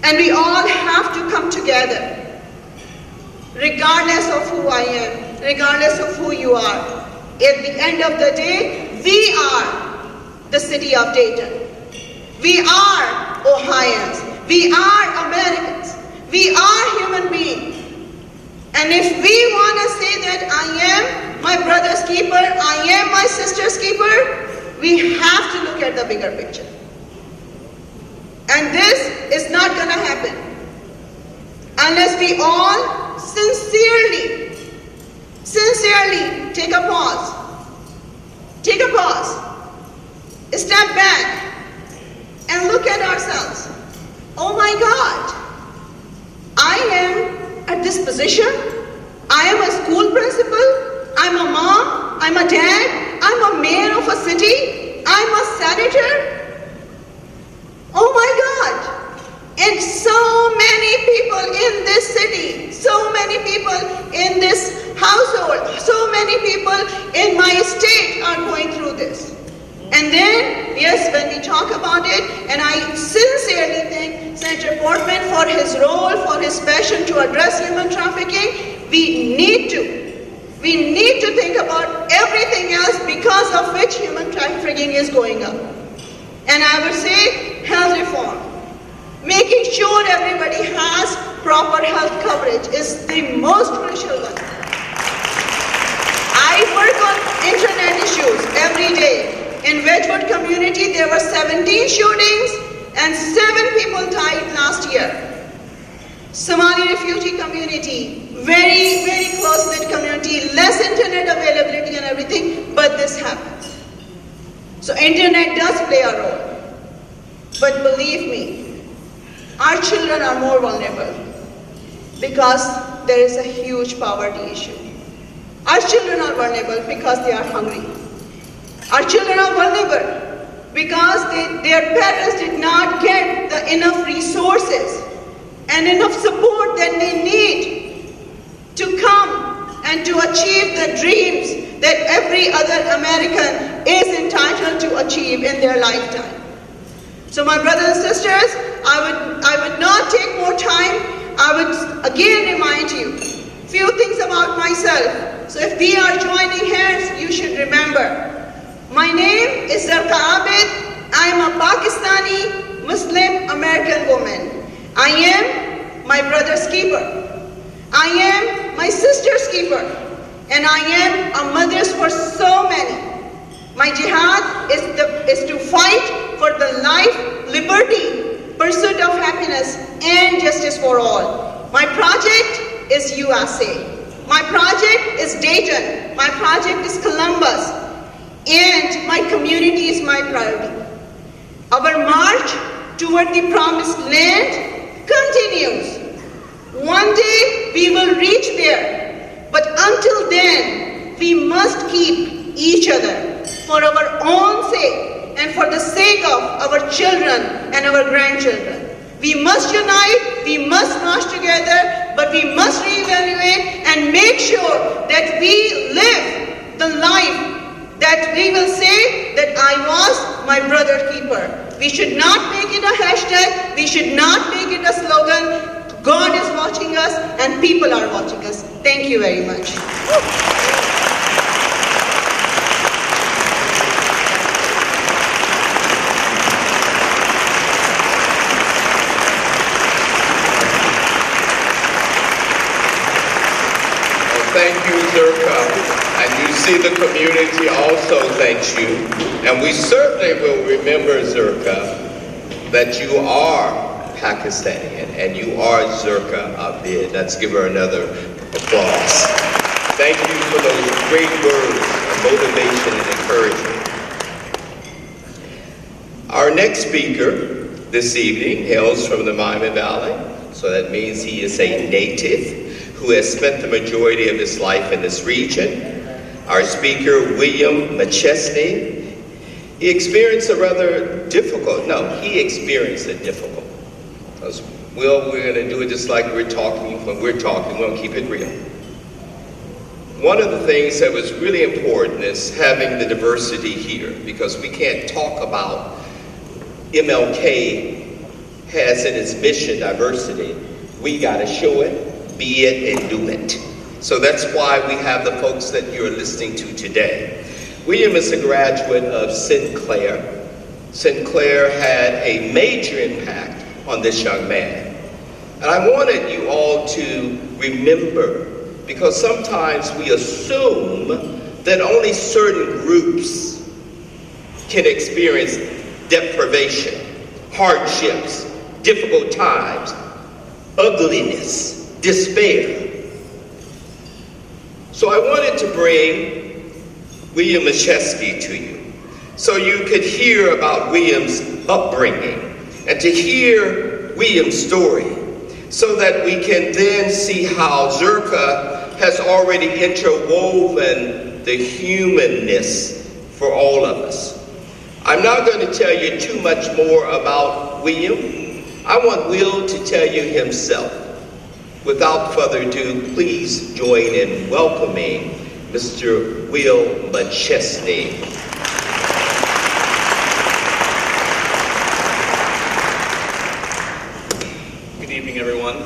And we all have to come together, regardless of who I am, regardless of who you are. At the end of the day, we are the city of Dayton. We are Ohioans. We are Americans. We are human beings. And if we want to say that I am my brother's keeper, I am my sister's keeper, we have to look at the bigger picture. And this is not going to happen unless we all sincerely take a pause, step back and look at ourselves. Oh my God, I am at this position. I am a school principal, I'm a mom, I'm a dad, I'm a mayor of a city, I'm a senator. Oh my God. And so many people in this city, so many people in this household, so many people in my state are going through this. And then, yes, when we talk about it, and I sincerely thank Senator Portman for his role, for his passion to address human trafficking, we need to think about everything else because of which human trafficking is going up. And I would say health reform. Making sure everybody has proper health coverage is the most crucial one. I work on internet issues every day. In Wedgwood community, there were 17 shootings and 7 people died last year. Somali refugee community, very, very close-knit community, less internet availability and everything, but this happens. So internet does play a role. But believe me, our children are more vulnerable because there is a huge poverty issue. Our children are vulnerable because they are hungry. Our children are vulnerable because their parents did not get the enough resources and enough support that they need to come and to achieve the dreams that every other American is entitled to achieve in their lifetime. So my brothers and sisters, I would not take more time. I would again remind you a few things about myself. So if we are joining hands, you should remember. My name is Zarqa Abid. I am a Pakistani Muslim American woman. I am my brother's keeper. I am my sister's keeper. And I am a mother for so many. My jihad is to fight for the life, liberty, pursuit of happiness, and justice for all. My project is USA. My project is Dayton. My project is Columbus. And my community is my priority. Our march toward the promised land continues. One day we will reach there. But until then, we must keep each other for our own sake and for the sake of our children and our grandchildren. We must unite, we must march together, but we must reevaluate and make sure that we live the life that we will say that I was my brother keeper. We should not make it a hashtag, we should not make it a slogan. God is watching us and people are watching us. Thank you very much. Thank you, Zarqa. And you see the community also thanks you. And we certainly will remember, Zarqa, that you are Pakistani and you are Zarqa Abid. Let's give her another applause. Thank you for those great words of motivation and encouragement. Our next speaker this evening hails from the Miami Valley, So that means he is a native who has spent the majority of his life in this region. Our speaker, William McChesney, he experienced a rather difficult, he experienced it difficult. We're going to do it just like we're talking. When we're talking, we're going to keep it real. One of the things that was really important is having the diversity here, because we can't talk about MLK has in its mission diversity. We got to show it, be it, and do it. So that's why we have the folks that you're listening to today. William is a graduate of Sinclair. Sinclair had a major impact on this young man. And I wanted you all to remember, because sometimes we assume that only certain groups can experience deprivation, hardships, difficult times, ugliness, despair. So I wanted to bring William McChesney to you so you could hear about William's upbringing and to hear William's story, so that we can then see how Zerka has already interwoven the humanness for all of us. I'm not going to tell you too much more about William. I want Will to tell you himself. Without further ado, please join in welcoming Mr. Will McChesney. Good evening, everyone.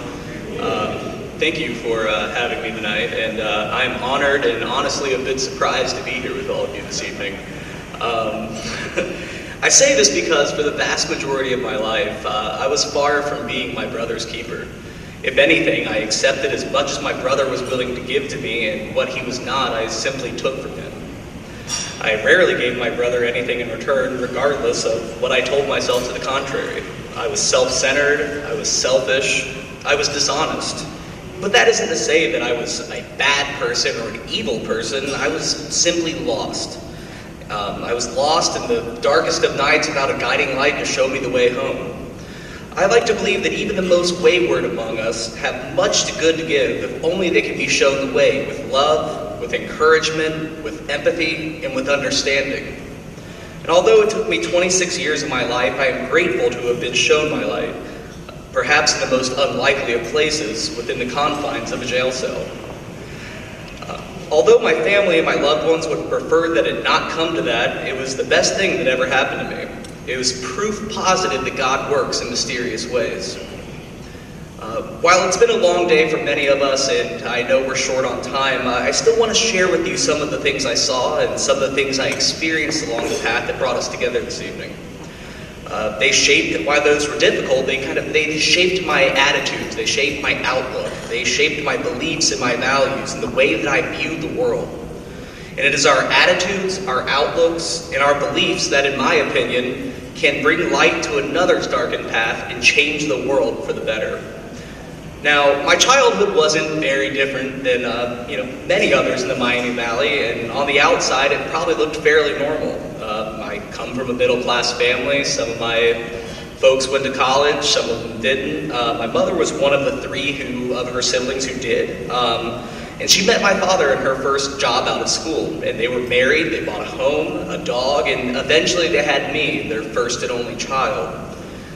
Thank you for having me tonight, and I'm honored and honestly a bit surprised to be here with all of you this evening. I say this because for the vast majority of my life, I was far from being my brother's keeper. If anything, I accepted as much as my brother was willing to give to me, and what he was not, I simply took from him. I rarely gave my brother anything in return, regardless of what I told myself to the contrary. I was self-centered, I was selfish, I was dishonest. But that isn't to say that I was a bad person or an evil person. I was simply lost. I was lost in the darkest of nights without a guiding light to show me the way home. I like to believe that even the most wayward among us have much good to give if only they can be shown the way with love, with encouragement, with empathy, and with understanding. And although it took me 26 years of my life, I am grateful to have been shown my light, perhaps in the most unlikely of places, within the confines of a jail cell. Although my family and my loved ones would prefer that it not come to that, it was the best thing that ever happened to me. It was proof positive that God works in mysterious ways. While it's been a long day for many of us, and I know we're short on time, I still want to share with you some of the things I saw and some of the things I experienced along the path that brought us together this evening. They shaped, while those were difficult, they shaped my attitudes, they shaped my outlook, they shaped my beliefs and my values and the way that I viewed the world. And it is our attitudes, our outlooks, and our beliefs that, in my opinion, can bring light to another's darkened path and change the world for the better. Now, my childhood wasn't very different than many others in the Miami Valley, and on the outside, it probably looked fairly normal. I come from a middle-class family. Some of my folks went to college, some of them didn't. My mother was one of the three of her siblings who did. And she met my father in her first job out of school. And they were married, they bought a home, a dog, and eventually they had me, their first and only child.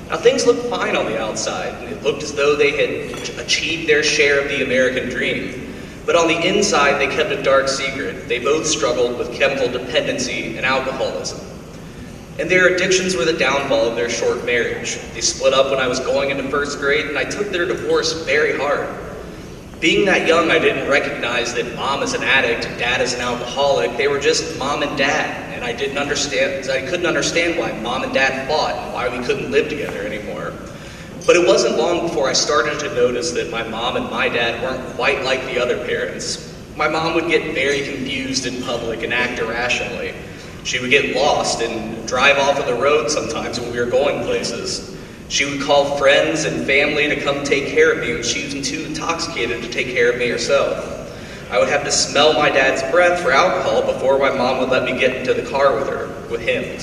Now, things looked fine on the outside. It looked as though they had achieved their share of the American dream. But on the inside, they kept a dark secret. They both struggled with chemical dependency and alcoholism. And their addictions were the downfall of their short marriage. They split up when I was going into first grade, and I took their divorce very hard. Being that young, I didn't recognize that mom is an addict and dad is an alcoholic. They were just mom and dad, and I couldn't understand why mom and dad fought and why we couldn't live together anymore. But it wasn't long before I started to notice that my mom and my dad weren't quite like the other parents. My mom would get very confused in public and act irrationally. She would get lost and drive off of the road sometimes when we were going places. She would call friends and family to come take care of me when she was too intoxicated to take care of me herself. I would have to smell my dad's breath for alcohol before my mom would let me get into the car with him.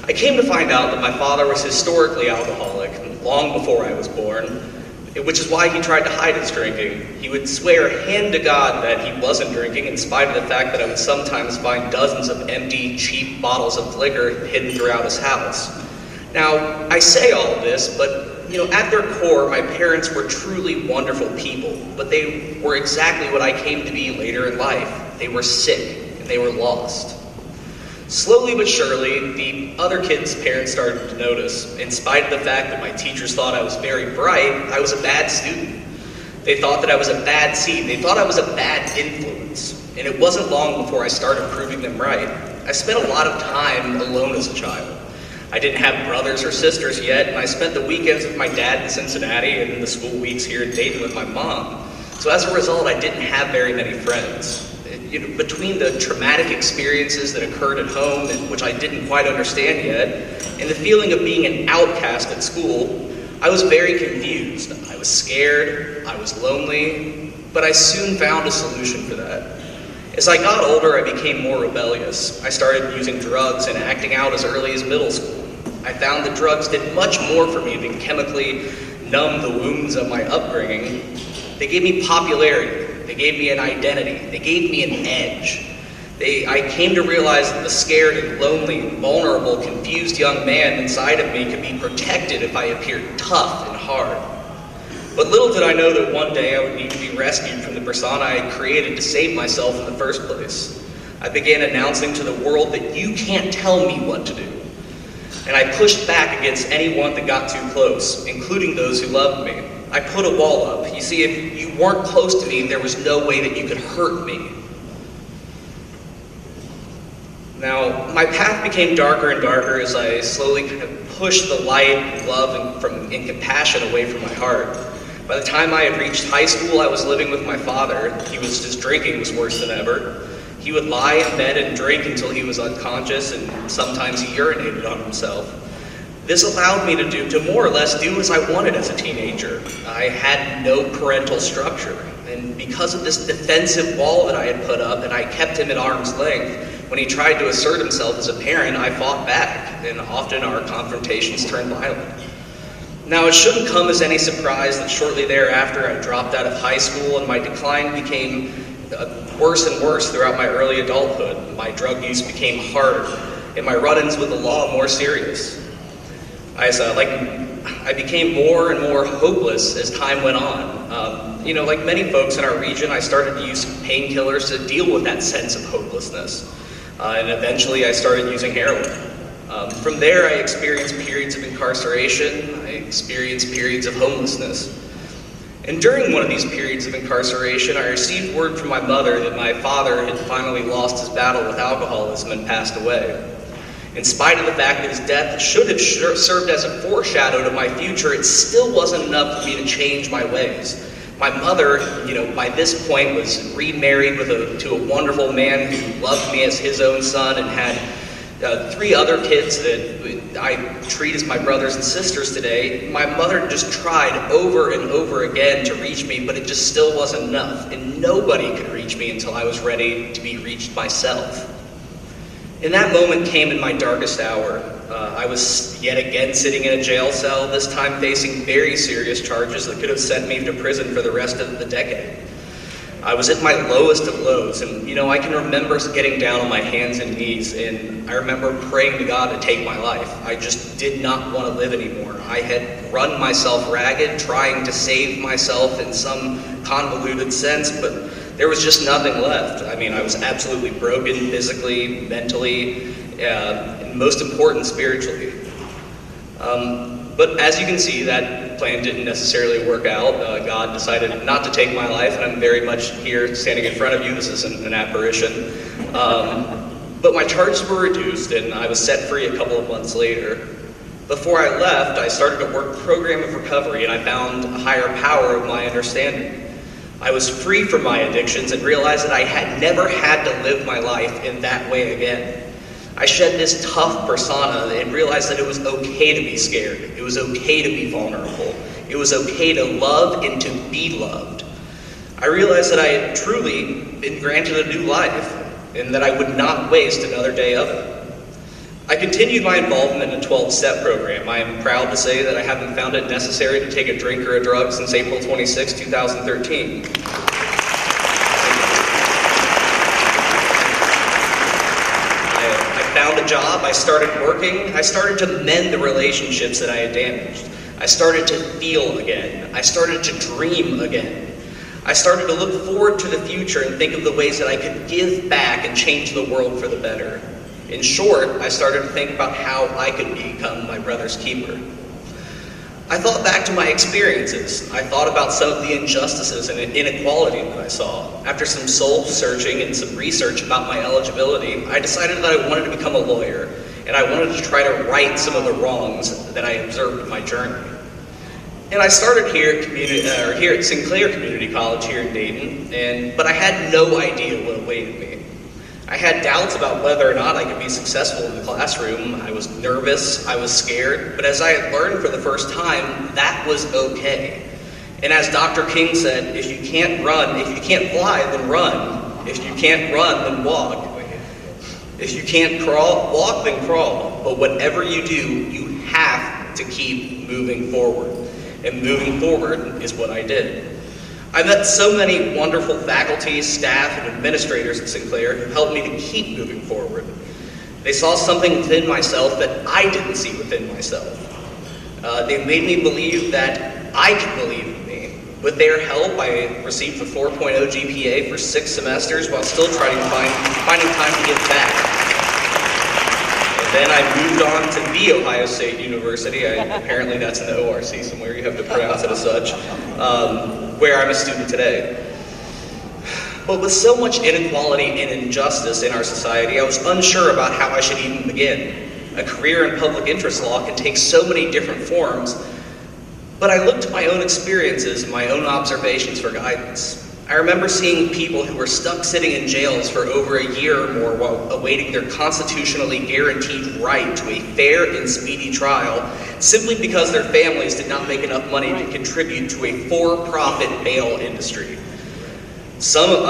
I came to find out that my father was historically alcoholic. long before I was born, which is why he tried to hide his drinking. He would swear hand to God that he wasn't drinking, in spite of the fact that I would sometimes find dozens of empty, cheap bottles of liquor hidden throughout his house. Now, I say all of this, but at their core, my parents were truly wonderful people, but they were exactly what I came to be later in life. They were sick, and they were lost. Slowly but surely, the other kids' parents started to notice. In spite of the fact that my teachers thought I was very bright, I was a bad student. They thought that I was a bad seed. They thought I was a bad influence. And it wasn't long before I started proving them right. I spent a lot of time alone as a child. I didn't have brothers or sisters yet, and I spent the weekends with my dad in Cincinnati and the school weeks here in Dayton with my mom. So as a result, I didn't have very many friends. Between the traumatic experiences that occurred at home, which I didn't quite understand yet, and the feeling of being an outcast at school, I was very confused. I was scared, I was lonely, but I soon found a solution for that. As I got older, I became more rebellious. I started using drugs and acting out as early as middle school. I found that drugs did much more for me than chemically numb the wounds of my upbringing. They gave me popularity. They gave me an identity. They gave me an edge. I came to realize that the scared and lonely, vulnerable, confused young man inside of me could be protected if I appeared tough and hard. But little did I know that one day I would need to be rescued from the persona I had created to save myself in the first place. I began announcing to the world that you can't tell me what to do. And I pushed back against anyone that got too close, including those who loved me. I put a wall up. You see, if you weren't close to me, there was no way that you could hurt me. Now, my path became darker and darker as I slowly kind of pushed the light, love, and compassion away from my heart. By the time I had reached high school, I was living with my father. His drinking was worse than ever. He would lie in bed and drink until he was unconscious, and sometimes he urinated on himself. This allowed me to more or less do as I wanted as a teenager. I had no parental structure, and because of this defensive wall that I had put up, and I kept him at arm's length, when he tried to assert himself as a parent, I fought back, and often our confrontations turned violent. Now, it shouldn't come as any surprise that shortly thereafter I dropped out of high school, and my decline became worse and worse throughout my early adulthood. My drug use became harder, and my run-ins with the law more serious. I became more and more hopeless as time went on. Like many folks in our region, I started to use painkillers to deal with that sense of hopelessness. And eventually I started using heroin. From there, I experienced periods of incarceration. I experienced periods of homelessness. And during one of these periods of incarceration, I received word from my mother that my father had finally lost his battle with alcoholism and passed away. In spite of the fact that his death should have served as a foreshadow to my future, it still wasn't enough for me to change my ways. My mother, by this point was remarried to a wonderful man who loved me as his own son and had 3 other kids that I treat as my brothers and sisters today. My mother just tried over and over again to reach me, but it just still wasn't enough. And nobody could reach me until I was ready to be reached myself. And that moment came in my darkest hour. I was yet again sitting in a jail cell, this time facing very serious charges that could have sent me to prison for the rest of the decade. I was at my lowest of lows, and I can remember getting down on my hands and knees, and I remember praying to God to take my life. I just did not want to live anymore. I had run myself ragged, trying to save myself in some convoluted sense, but there was just nothing left. I was absolutely broken physically, mentally, and most important, spiritually. But as you can see, that plan didn't necessarily work out. God decided not to take my life, and I'm very much here standing in front of you. This isn't an apparition. But my charges were reduced, and I was set free a couple of months later. Before I left, I started a work program of recovery, and I found a higher power of my understanding. I was free from my addictions and realized that I had never had to live my life in that way again. I shed this tough persona and realized that it was okay to be scared. It was okay to be vulnerable. It was okay to love and to be loved. I realized that I had truly been granted a new life and that I would not waste another day of it. I continued my involvement in a 12-step program. I am proud to say that I haven't found it necessary to take a drink or a drug since April 26, 2013. I found a job, I started working, I started to mend the relationships that I had damaged. I started to feel again. I started to dream again. I started to look forward to the future and think of the ways that I could give back and change the world for the better. In short, I started to think about how I could become my brother's keeper. I thought back to my experiences. I thought about some of the injustices and inequality that I saw. After some soul searching and some research about my eligibility, I decided that I wanted to become a lawyer, and I wanted to try to right some of the wrongs that I observed in my journey. And I started here at Sinclair Community College here in Dayton, but I had no idea what awaited me. I had doubts about whether or not I could be successful in the classroom. I was nervous, I was scared, but as I had learned for the first time, that was okay. And as Dr. King said, if you can't fly, then run. If you can't run, then walk. If you can't walk, then crawl. But whatever you do, you have to keep moving forward. And moving forward is what I did. I met so many wonderful faculty, staff, and administrators at Sinclair who helped me to keep moving forward. They saw something within myself that I didn't see within myself. They made me believe that I could believe in me. With their help, I received a 4.0 GPA for 6 semesters while still trying to finding time to give back. Then I moved on to the Ohio State University. Apparently that's in the ORC somewhere, you have to pronounce it as such, where I'm a student today. But with so much inequality and injustice in our society, I was unsure about how I should even begin. A career in public interest law can take so many different forms, but I looked to my own experiences and my own observations for guidance. I remember seeing people who were stuck sitting in jails for over a year or more while awaiting their constitutionally guaranteed right to a fair and speedy trial simply because their families did not make enough money to contribute to a for-profit bail industry. Some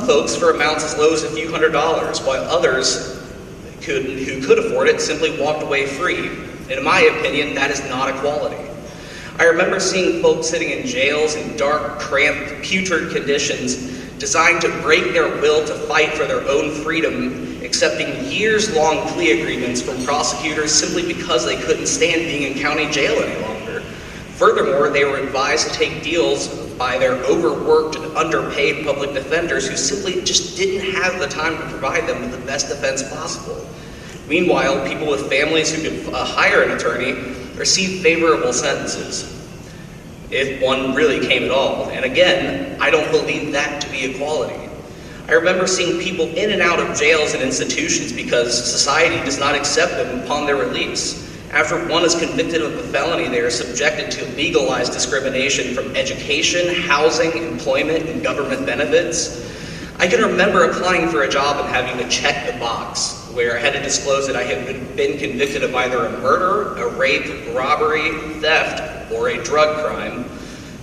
folks for amounts as low as a few $100s, while others who could afford it simply walked away free. And in my opinion, that is not equality. I remember seeing folks sitting in jails in dark, cramped, putrid conditions designed to break their will to fight for their own freedom, accepting years-long plea agreements from prosecutors simply because they couldn't stand being in county jail any longer. Furthermore, they were advised to take deals by their overworked and underpaid public defenders who simply just didn't have the time to provide them with the best defense possible. Meanwhile, people with families who could hire an attorney receive favorable sentences, if one really came at all. And again, I don't believe that to be equality. I remember seeing people in and out of jails and institutions because society does not accept them upon their release. After one is convicted of a felony, they are subjected to legalized discrimination from education, housing, employment, and government benefits. I can remember applying for a job and having to check the box, where I had to disclose that I had been convicted of either a murder, a rape, robbery, theft, or a drug crime.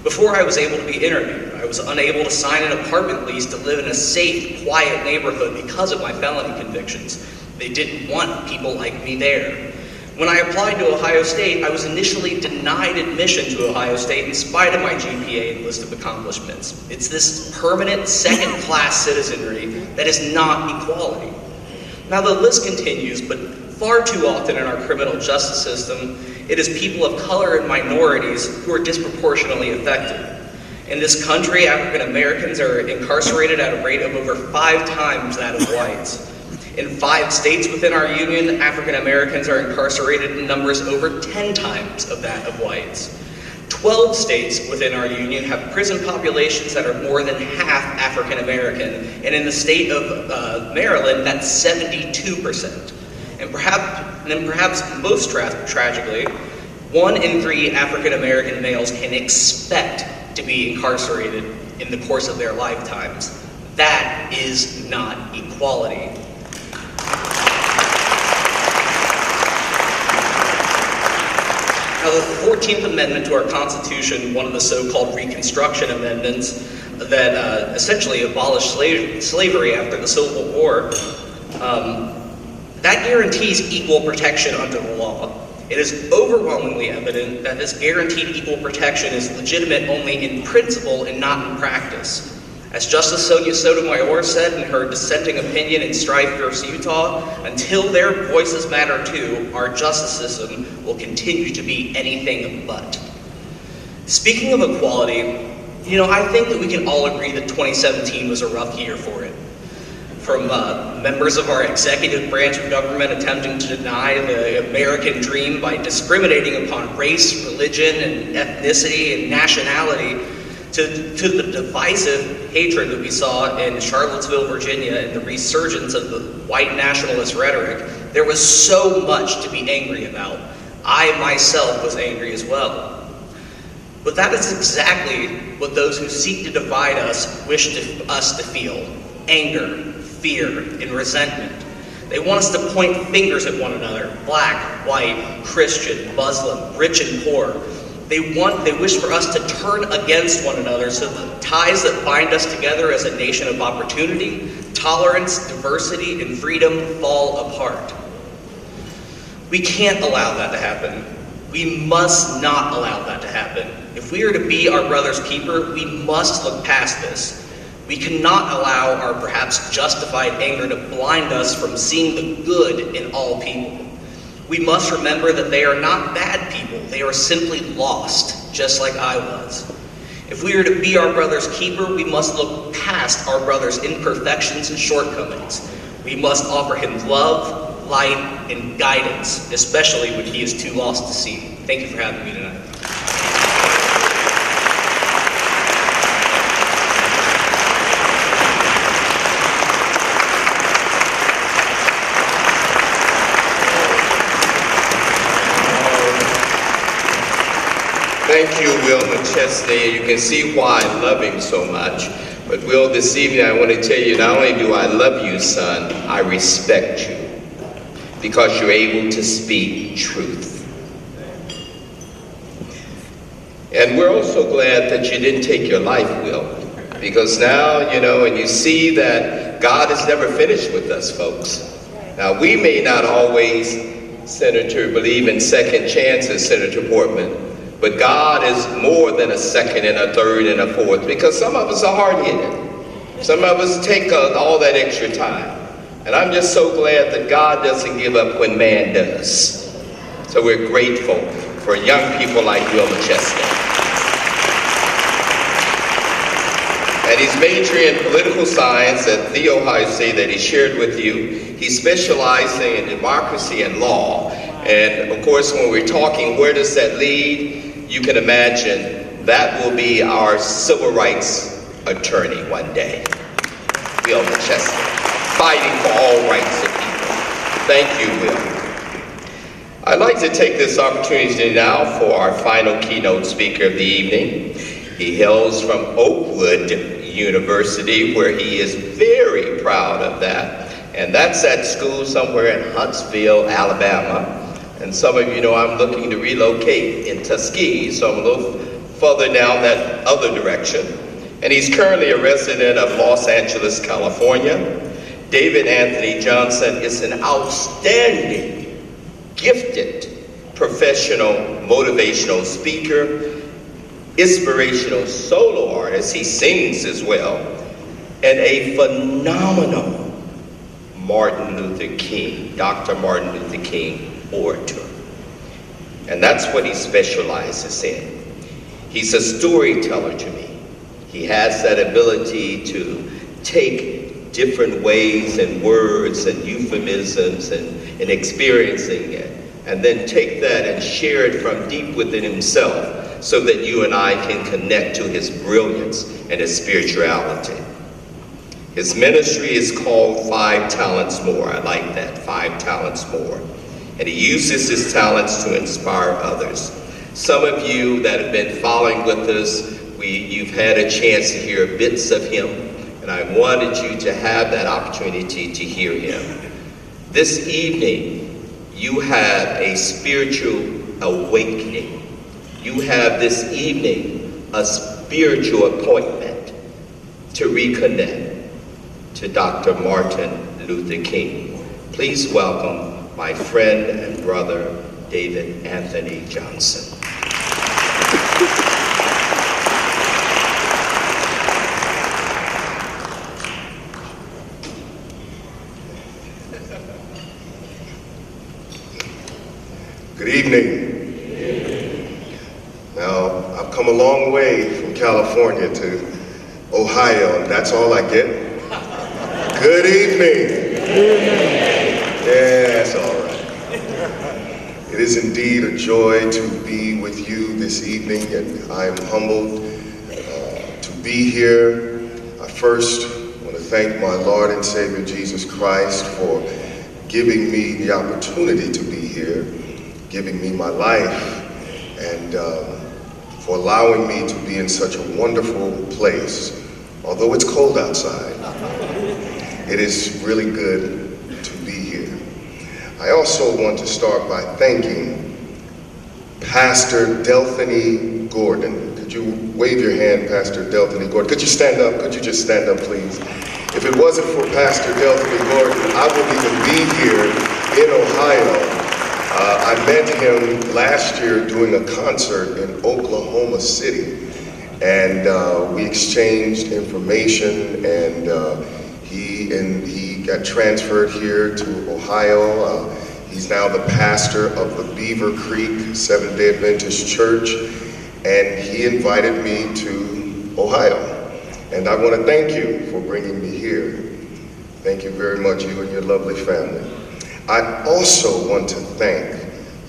Before I was able to be interviewed, I was unable to sign an apartment lease to live in a safe, quiet neighborhood because of my felony convictions. They didn't want people like me there. When I applied to Ohio State, I was initially denied admission to Ohio State in spite of my GPA and list of accomplishments. It's this permanent second-class citizenry that is not equality. Now the list continues, but far too often in our criminal justice system, it is people of color and minorities who are disproportionately affected. In this country, African Americans are incarcerated at a rate of over 5 times that of whites. In 5 states within our union, African Americans are incarcerated in numbers over 10 times of that of whites. 12 states within our union have prison populations that are more than half African American, and in the state of Maryland, that's 72%. And perhaps most tragically, 1 in 3 African American males can expect to be incarcerated in the course of their lifetimes. That is not equality. Now, the 14th Amendment to our Constitution, one of the so-called Reconstruction Amendments that essentially abolished slavery after the Civil War, That guarantees equal protection under the law. It is overwhelmingly evident that this guaranteed equal protection is legitimate only in principle and not in practice. As Justice Sonia Sotomayor said in her dissenting opinion in Strife v. Utah, until their voices matter too, our justice system will continue to be anything but. Speaking of equality, I think that we can all agree that 2017 was a rough year for it. From members of our executive branch of government attempting to deny the American dream by discriminating upon race, religion, and ethnicity and nationality, to the divisive hatred that we saw in Charlottesville, Virginia, and the resurgence of the white nationalist rhetoric, there was so much to be angry about. I myself was angry as well. But that is exactly what those who seek to divide us wish us to feel: anger, fear, and resentment. They want us to point fingers at one another: black, white, Christian, Muslim, rich and poor. They wish for us to turn against one another so the ties that bind us together as a nation of opportunity, tolerance, diversity, and freedom fall apart. We can't allow that to happen. We must not allow that to happen. If we are to be our brother's keeper, we must look past this. We cannot allow our perhaps justified anger to blind us from seeing the good in all people. We must remember that they are not bad people. They are simply lost, just like I was. If we are to be our brother's keeper, we must look past our brother's imperfections and shortcomings. We must offer him love, light, and guidance, especially when he is too lost to see. Thank you for having me tonight. Thank you, Will McChesney. You can see why I love him so much. But Will, this evening I want to tell you, not only do I love you, son, I respect you because you're able to speak truth. And we're also glad that you didn't take your life, Will, because now, and you see that God is never finished with us, folks. Now, we may not always, Senator, believe in second chances, Senator Portman, but God is more than a second and a third and a fourth, because some of us are hard-headed. Some of us take all that extra time. And I'm just so glad that God doesn't give up when man does. So we're grateful for young people like Will McChesney. And he's majoring in political science at The Ohio State that he shared with you. He's specializing in democracy and law. And of course, when we're talking, where does that lead? You can imagine that will be our civil rights attorney one day. Will McChesney, fighting for all rights of people. Thank you, Will. I'd like to take this opportunity now for our final keynote speaker of the evening. He hails from Oakwood University, where he is very proud of that. And that's at school somewhere in Huntsville, Alabama. And some of you know I'm looking to relocate in Tuskegee, so I'm a little further down that other direction. And he's currently a resident of Los Angeles, California. David Anthony Johnson is an outstanding, gifted, professional, motivational speaker, inspirational solo artist, he sings as well, and a phenomenal Martin Luther King, Dr. Martin Luther King orator. And that's what he specializes in. He's a storyteller to me. He has that ability to take different ways and words and euphemisms and experiencing it, and then take that and share it from deep within himself so that you and I can connect to his brilliance and his spirituality. His ministry is called 5 Talents More. I like that, 5 Talents More. And he uses his talents to inspire others. Some of you that have been following with us, you've had a chance to hear bits of him, and I wanted you to have that opportunity to hear him. This evening, you have a spiritual awakening. You have this evening a spiritual appointment to reconnect to Dr. Martin Luther King. Please welcome my friend and brother, David Anthony Johnson. Good evening. Now, I've come a long way from California to Ohio, and that's all I get. Good evening. Yes, all right. It is indeed a joy to be with you this evening, and I am humbled to be here. I first want to thank my Lord and Savior Jesus Christ for giving me the opportunity to be here, giving me my life, and for allowing me to be in such a wonderful place. Although it's cold outside, it is really good to be here. I also want to start by thanking Pastor Delphiny Gordon. Could you wave your hand, Pastor Delphiny Gordon? Could you stand up? Could you just stand up, please? If it wasn't for Pastor Delphiny Gordon, I wouldn't even be here in Ohio. I met him last year doing a concert in Oklahoma City, and we exchanged information, and he got transferred here to Ohio. He's now the pastor of the Beaver Creek Seventh-day Adventist Church, and he invited me to Ohio. And I want to thank you for bringing me here. Thank you very much, you and your lovely family. I also want to thank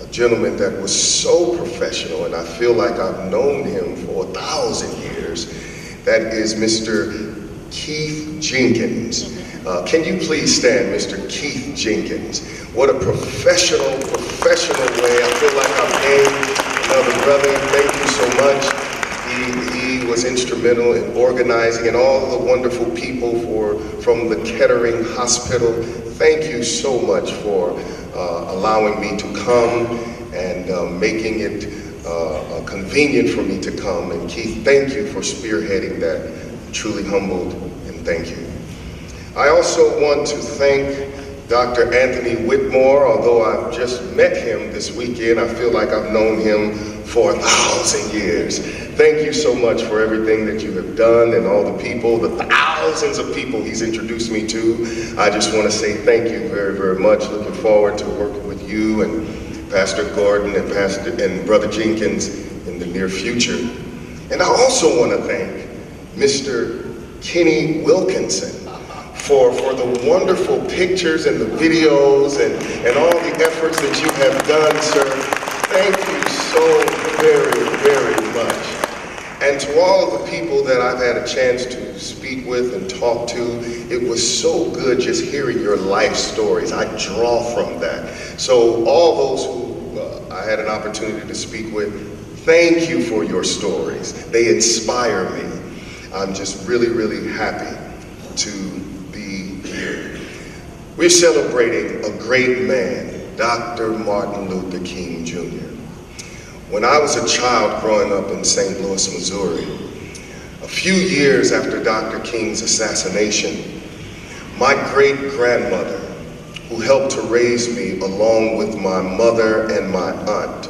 a gentleman that was so professional, and I feel like I've known him for 1,000 years. That is Mr. Keith Jenkins. Can you please stand, Mr. Keith Jenkins? What a professional way. I feel like I've gained another brother. Thank you so much. He was instrumental in organizing, and all the wonderful people from the Kettering Hospital. Thank you so much for allowing me to come and making it convenient for me to come. And Keith, thank you for spearheading that. Truly humbled, and thank you. I also want to thank Dr. Anthony Whitmore. Although I've just met him this weekend, I feel like I've known him for 1,000 years. Thank you so much for everything that you have done, and all the people, the thousands of people he's introduced me to. I just want to say thank you very, very much. Looking forward to working with you and Pastor Gordon and Brother Jenkins in the near future. And I also want to thank Mr. Kenny Wilkinson for the wonderful pictures and the videos and all the efforts that you have done, sir. Thank you so very, very much. And to all of the people that I've had a chance to speak with and talk to, it was so good just hearing your life stories. I draw from that. So all those who I had an opportunity to speak with, thank you for your stories. They inspire me. I'm just really, really happy to be here. We're celebrating a great man, Dr. Martin Luther King Jr. When I was a child growing up in St. Louis, Missouri, a few years after Dr. King's assassination, my great-grandmother, who helped to raise me along with my mother and my aunt.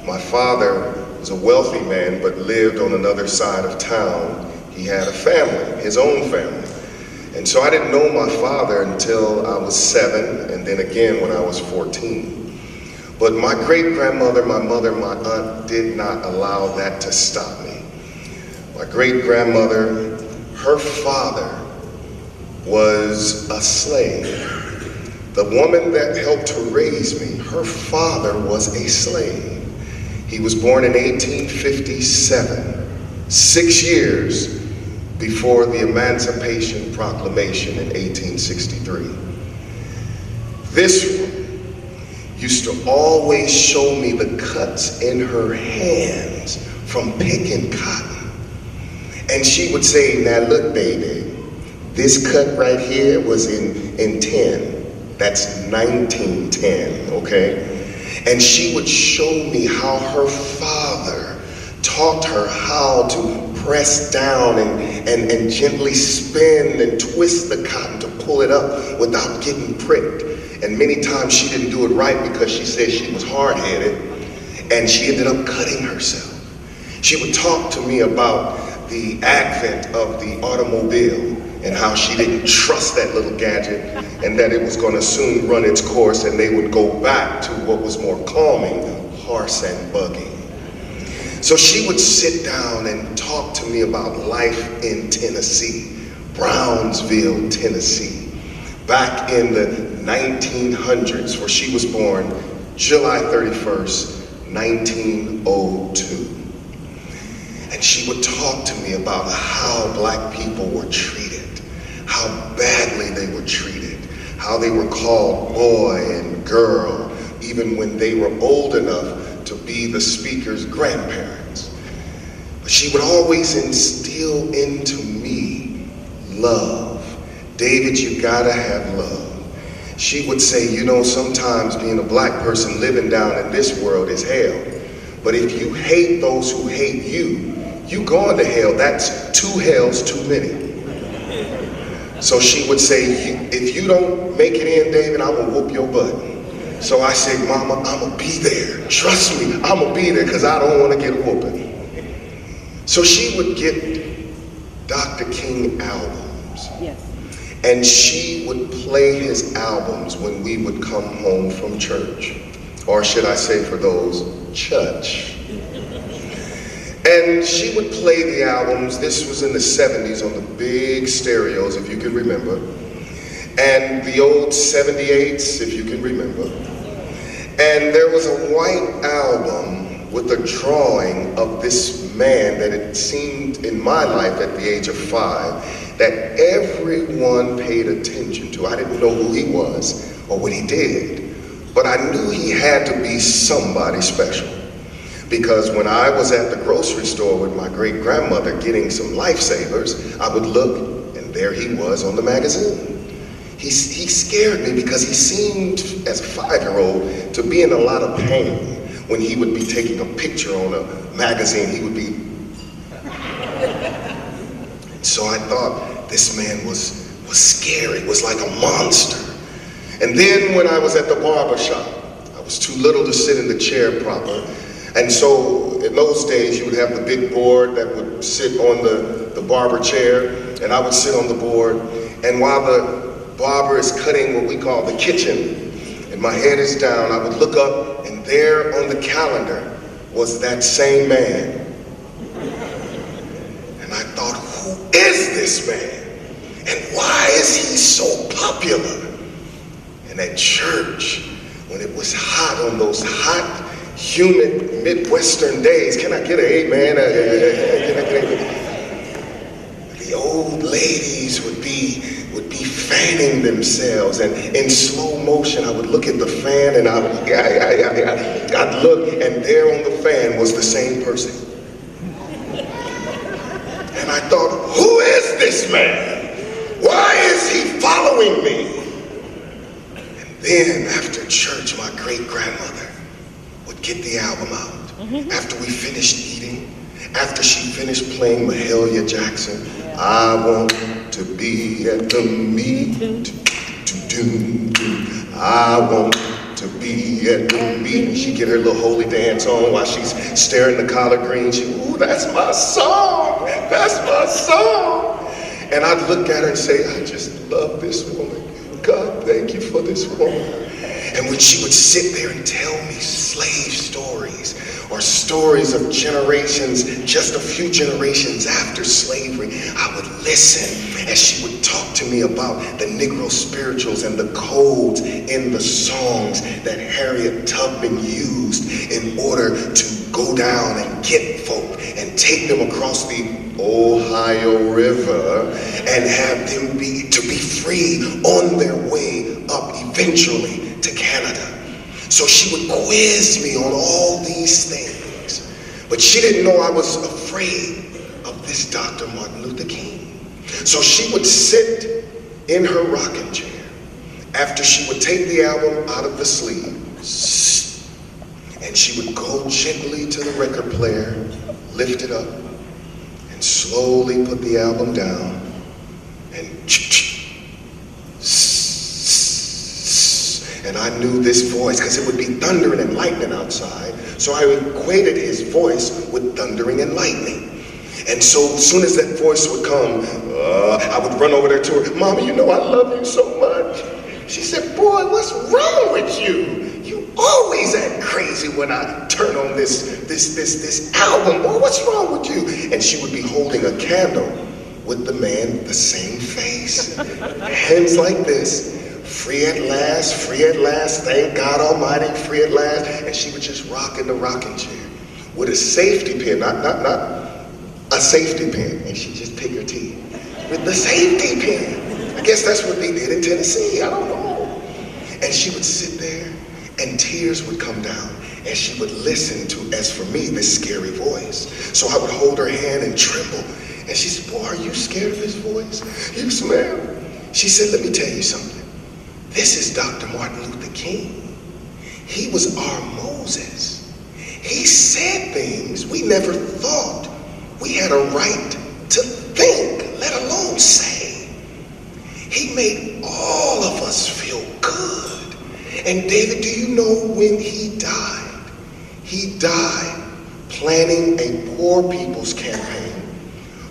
My father was a wealthy man but lived on another side of town. He had a family, his own family. And so I didn't know my father until I was 7, and then again when I was 14. But my great-grandmother, my mother, my aunt did not allow that to stop me. My great-grandmother, her father was a slave. The woman that helped to raise me, her father was a slave. He was born in 1857, 6 years before the Emancipation Proclamation in 1863. This woman used to always show me the cuts in her hands from picking cotton. And she would say, now look, baby, this cut right here was in 10. That's 1910, okay? And she would show me how her father taught her how to press down and gently spin and twist the cotton to pull it up without getting pricked. And many times she didn't do it right because she said she was hard-headed, and she ended up cutting herself. She would talk to me about the advent of the automobile and how she didn't trust that little gadget and that it was going to soon run its course and they would go back to what was more calming, horse and buggy. So she would sit down and talk to me about life in Tennessee, Brownsville, Tennessee, back in the 1900s, where she was born July 31st, 1902. And she would talk to me about how black people were treated, how badly they were treated, how they were called boy and girl, even when they were old enough to be the speaker's grandparents. But she would always instill into me love. David, you gotta have love. She would say, you know, sometimes being a black person living down in this world is hell. But if you hate those who hate you, you going to hell. That's 2 hells too many. So she would say, if you don't make it in, David, I'm gonna whoop your butt. So I said, Mama, I'm gonna be there. Trust me, I'm gonna be there because I don't want to get a whooping. So she would get Dr. King albums. Yes. And she would play his albums when we would come home from church. Or should I say for those, church. And she would play the albums. This was in the 70s on the big stereos, if you can remember. And the old 78s, if you can remember. And there was a white album with a drawing of this man that it seemed in my life at the age of 5 that everyone paid attention to. I didn't know who he was or what he did, but I knew he had to be somebody special. Because when I was at the grocery store with my great-grandmother getting some lifesavers, I would look, and there he was on the magazine. He scared me because he seemed, as a 5-year-old, to be in a lot of pain. When he would be taking a picture on a magazine, he would be... So I thought this man was scary, was like a monster. And then when I was at the barber shop, I was too little to sit in the chair proper. And so in those days, you would have the big board that would sit on the barber chair, and I would sit on the board. And while the barber is cutting what we call the kitchen, and my head is down, I would look up, and there on the calendar was that same man. And I thought, who is this man? And why is he so popular? And at church, when it was hot on those hot, humid Midwestern days, can I get an amen? The old ladies would be fanning themselves, and in slow motion I would look at the fan, and I'd look, and there on the fan was the same person. And I thought, who is this man? Why is he following me? And then after church, my great-grandmother would get the album out. After we finished eating, after she finished playing Mahalia Jackson, I want to be at the meet. I want to be at the meet. And she'd get her little holy dance on while she's staring the collard greens. Ooh, that's my song. That's my song. And I'd look at her and say, I just love this woman. God, thank you for this woman. And when she would sit there and tell me slave stories or stories of generations, just a few generations after slavery, I would listen as she would talk to me about the Negro spirituals and the codes in the songs that Harriet Tubman used in order to go down and get folk and take them across the Ohio River and have them be free on their way up eventually to Canada. So she would quiz me on all these things. But she didn't know I was afraid of this Dr. Martin Luther King. So she would sit in her rocking chair after she would take the album out of the sleeve, and she would go gently to the record player, lift it up, and slowly put the album down, And I knew this voice, because it would be thundering and lightning outside. So I equated his voice with thundering and lightning. And so as soon as that voice would come, I would run over there to her. Mommy, you know I love you so much. She said, boy, what's wrong with you? You always act crazy when I turn on this album. Boy, what's wrong with you? And she would be holding a candle with the man, the same face. Hands like this. Free at last, thank God Almighty, free at last. And she would just rock in the rocking chair with a safety pin, not a safety pin. And she'd just pick her teeth with the safety pin. I guess that's what they did in Tennessee, I don't know. And she would sit there and tears would come down and she would listen to, as for me, this scary voice. So I would hold her hand and tremble. And she said, boy, are you scared of his voice? You smell? She said, let me tell you something. This is Dr. Martin Luther King. He was our Moses. He said things we never thought we had a right to think, let alone say. He made all of us feel good. And David, do you know when he died? He died planning a poor people's campaign.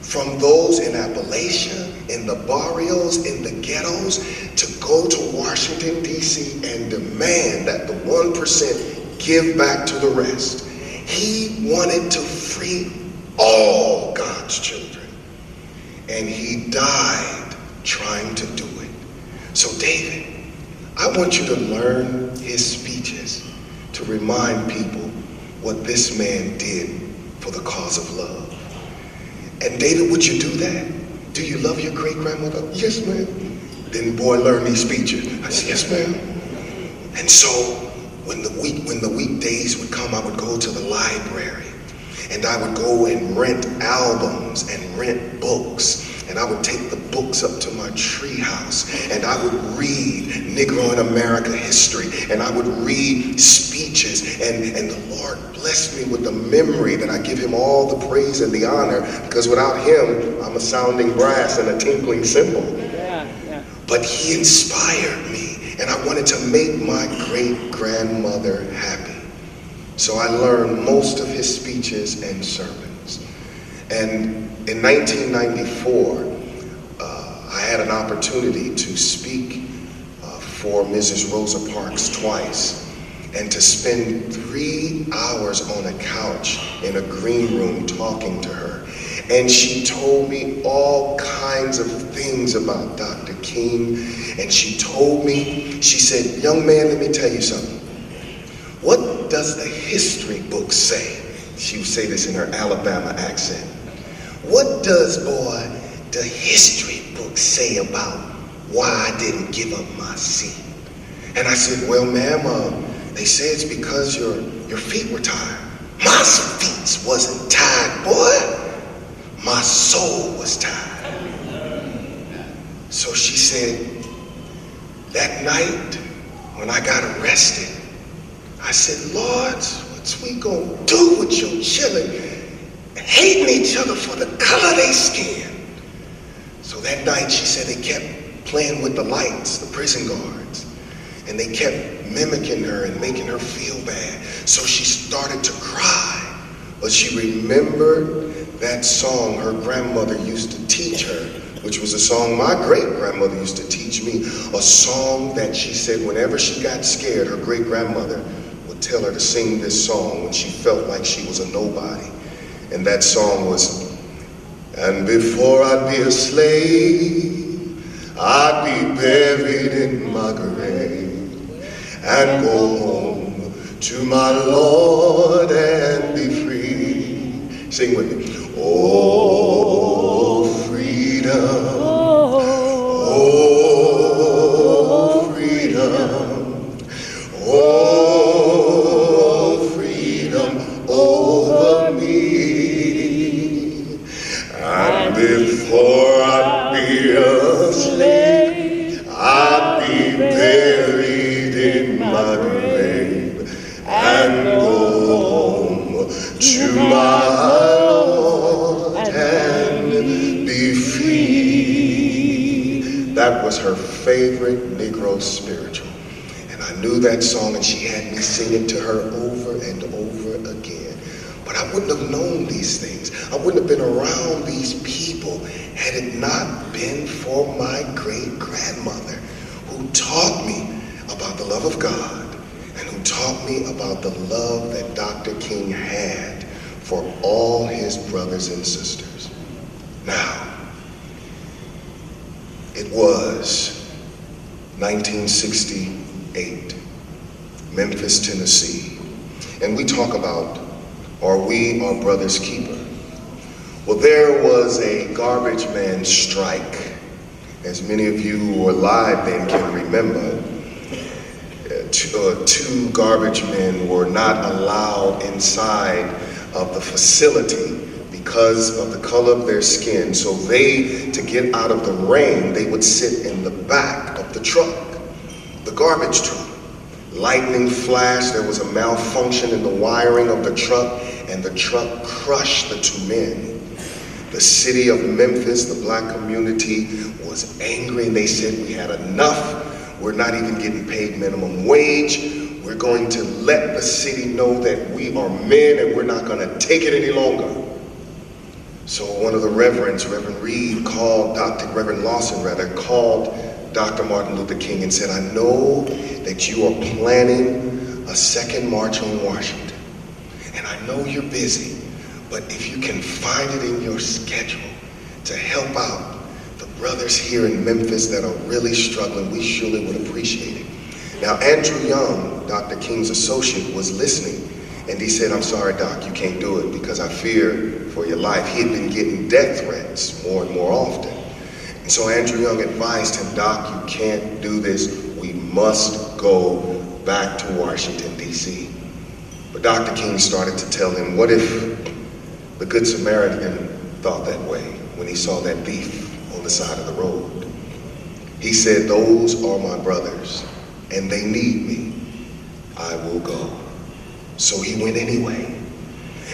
From those in Appalachia, in the barrios, in the ghettos, to go to Washington, D.C. and demand that the 1% give back to the rest. He wanted to free all God's children. And he died trying to do it. So David, I want you to learn his speeches to remind people what this man did for the cause of love. And David, would you do that? Do you love your great-grandmother? Yes, ma'am. Then boy, learn these speeches. I said, yes, ma'am. And so when the weekdays would come, I would go to the library and I would go and rent albums and rent books. And I would take the books up to my tree house and I would read Negro in America history and I would read speeches and the Lord blessed me with the memory that I give him all the praise and the honor, because without him, I'm a sounding brass and a tinkling cymbal. But he inspired me and I wanted to make my great-grandmother happy. So I learned most of his speeches and sermons. And in 1994, I had an opportunity to speak for Mrs. Rosa Parks twice and to spend 3 hours on a couch in a green room talking to her. And she told me all kinds of things about Dr. King. And she told me, she said, young man, let me tell you something. What does the history book say? She would say this in her Alabama accent. What does, boy, the history book say about why I didn't give up my seat? And I said, well, ma'am, they say it's because your feet were tired. My feet wasn't tired, boy. My soul was tired. So she said, that night when I got arrested, I said, Lord, what's we gonna do with your children hating each other for the color of their skin? So that night, she said, they kept playing with the lights, the prison guards, and they kept mimicking her and making her feel bad. So she started to cry, but she remembered that song her grandmother used to teach her, which was a song my great-grandmother used to teach me, a song that she said whenever she got scared, her great-grandmother would tell her to sing this song when she felt like she was a nobody. And that song was, and before I'd be a slave, I'd be buried in my grave and go home to my Lord and be free. Sing with me. Oh, freedom. Oh, freedom. Oh, freedom over me. And before I'd be a slave, I'd be buried in my grave and go home to my Lord and be free. That was her favorite Negro spiritual. And And I knew that song, and she had me sing it to her over and over again. But I wouldn't have known these things. I wouldn't have been around these people had it not been for my great-grandmother, who taught me about the love of God and who taught me about the love that Dr. King had for all his brothers and sisters. Now, it was 1968, Memphis, Tennessee. And we talk about, are we our brother's keeper? Well, there was a garbage man strike. As many of you who were alive then can remember, two garbage men were not allowed inside of the facility because of the color of their skin. So they, to get out of the rain, they would sit in the back of the truck, the garbage truck. Lightning flashed, there was a malfunction in the wiring of the truck, and the truck crushed the two men. The city of Memphis, the black community, was angry, and they said, we had enough. We're not even getting paid minimum wage. We're going to let the city know that we are men and we're not going to take it any longer. So one of the reverends, Reverend Reed, Reverend Lawson called Dr. Martin Luther King and said, I know that you are planning a second march on Washington. And I know you're busy, but if you can find it in your schedule to help out the brothers here in Memphis that are really struggling, we surely would appreciate it. Now, Andrew Young, Dr. King's associate, was listening, and he said, I'm sorry, Doc, you can't do it because I fear for your life. He had been getting death threats more and more often. And so Andrew Young advised him, Doc, you can't do this. We must go back to Washington, D.C. But Dr. King started to tell him, what if the Good Samaritan thought that way when he saw that thief on the side of the road? He said, those are my brothers, and they need me. I will go. So he went anyway.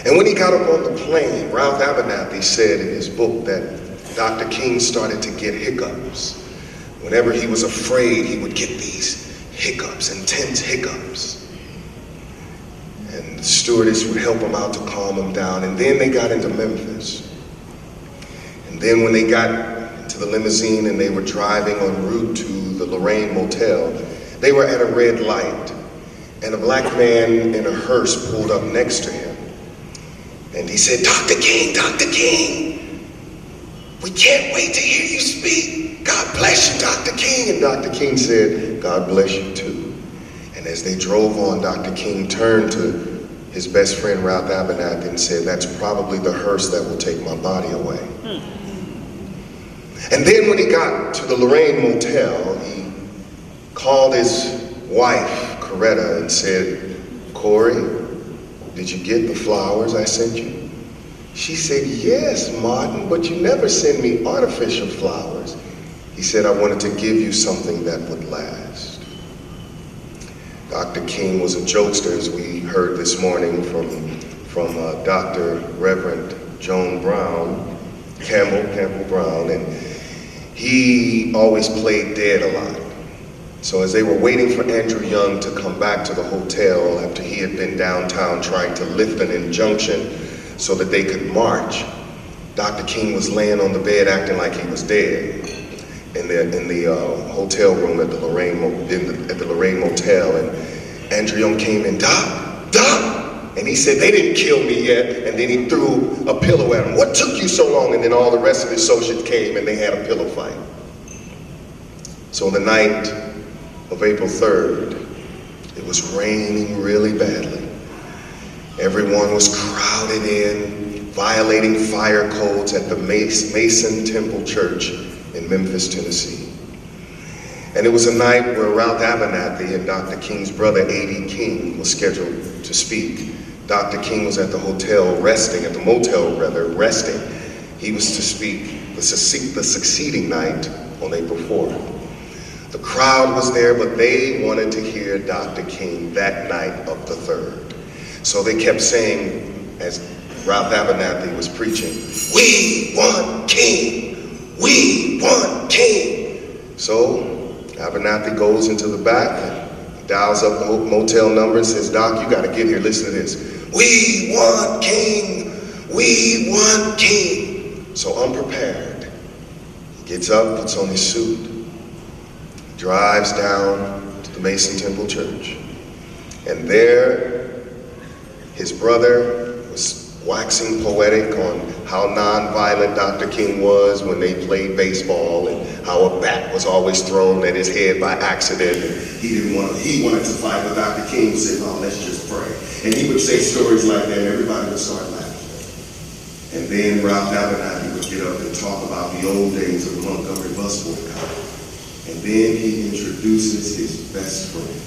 And when he got up on the plane, Ralph Abernathy said in his book that Dr. King started to get hiccups. Whenever he was afraid, he would get these hiccups, intense hiccups. And the stewardess would help him out to calm him down. And then they got into Memphis. And then when they got into the limousine and they were driving en route to the Lorraine Motel, they were at a red light. And a black man in a hearse pulled up next to him. And he said, Dr. King, we can't wait to hear you speak. God bless you, Dr. King. And Dr. King said, God bless you too. And as they drove on, Dr. King turned to his best friend, Ralph Abernathy, and said, that's probably the hearse that will take my body away. And then when he got to the Lorraine Motel, he called his wife, Coretta, and said, Corey, did you get the flowers I sent you? She said, yes, Martin, but you never send me artificial flowers. He said, I wanted to give you something that would last. Dr. King was a jokester, as we heard this morning from Dr. Reverend Joan Brown, Campbell Brown, and he always played dead a lot. So as they were waiting for Andrew Young to come back to the hotel after he had been downtown trying to lift an injunction so that they could march, Dr. King was laying on the bed acting like he was dead in the hotel room at the Lorraine Motel. And Andrew Young came in, Doc, and he said, they didn't kill me yet. And then he threw a pillow at him. What took you so long? And then all the rest of his associates came and they had a pillow fight. So the night of April 3rd, it was raining really badly. Everyone was crowded in, violating fire codes at the Mason Temple Church in Memphis, Tennessee. And it was a night where Ralph Abernathy and Dr. King's brother, A.D. King, was scheduled to speak. Dr. King was at the motel resting. He was to speak the succeeding night on April 4th. The crowd was there, but they wanted to hear Dr. King that night of the 3rd. So they kept saying, as Ralph Abernathy was preaching, we want King, we want King. So Abernathy goes into the back and dials up the motel number and says, "Doc, you gotta get here, listen to this. We want King, we want King." So unprepared, he gets up, puts on his suit, drives down to the Mason Temple Church. And there, his brother was waxing poetic on how nonviolent Dr. King was when they played baseball, and how a bat was always thrown at his head by accident. And he wanted to fight, but Dr. King would say, "Oh, let's just pray." And he would say stories like that, and everybody would start laughing. And then Ralph Abernathy would get up and talk about the old days of the Montgomery bus boycott. And then he introduces his best friend.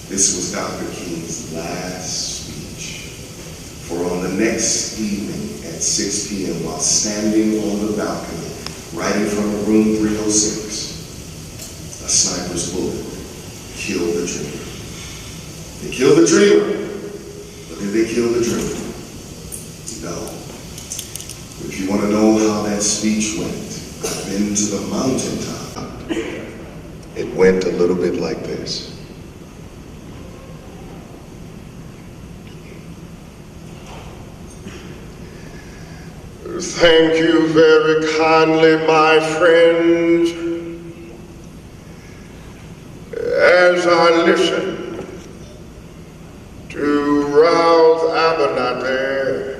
This was Dr. King's last speech. For on the next evening at 6 p.m., while standing on the balcony, right in front of room 306, a sniper's bullet killed the dreamer. They killed the dreamer, but did they kill the dreamer? No. If you want to know how that speech went, I've been to the mountaintop. It went a little bit like this. Thank you very kindly, my friends, as I listen to Ralph Abernathy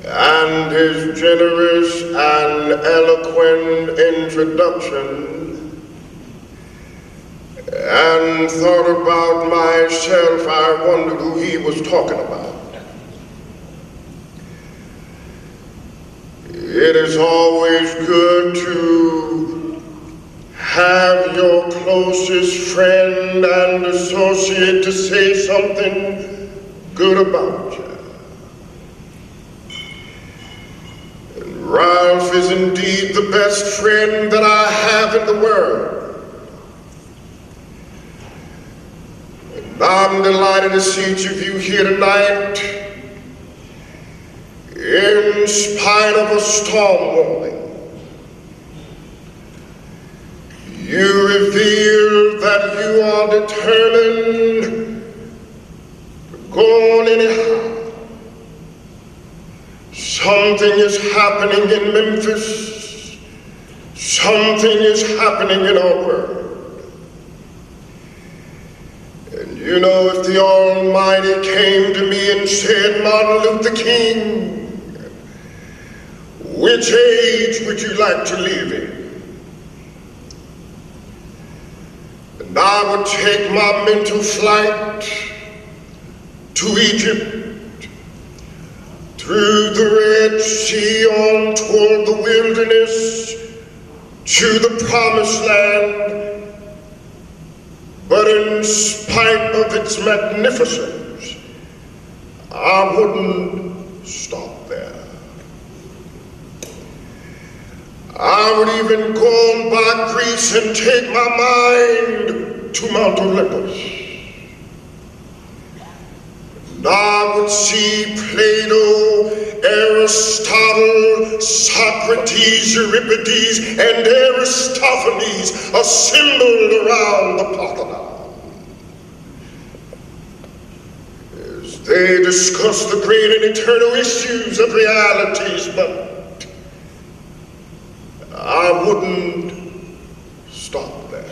and his generous and eloquent introduction, and thought about myself, I wondered who he was talking about. It is always good to have your closest friend and associate to say something good about you. And Ralph is indeed the best friend that I have in the world. And I'm delighted to see each of you here tonight. In spite of a storm warning, you reveal that you are determined to go on anyhow. Something is happening in Memphis. Something is happening in our world. And you know, if the Almighty came to me and said, "Martin Luther King, which age would you like to live in?" And I would take my mental flight to Egypt, through the Red Sea on toward the wilderness, to the Promised Land. But in spite of its magnificence, I wouldn't stop there. I would even go on by Greece and take my mind to Mount Olympus. And I would see Plato, Aristotle, Socrates, Euripides, and Aristophanes assembled around the Parthenon as they discuss the great and eternal issues of realities, but I wouldn't stop there.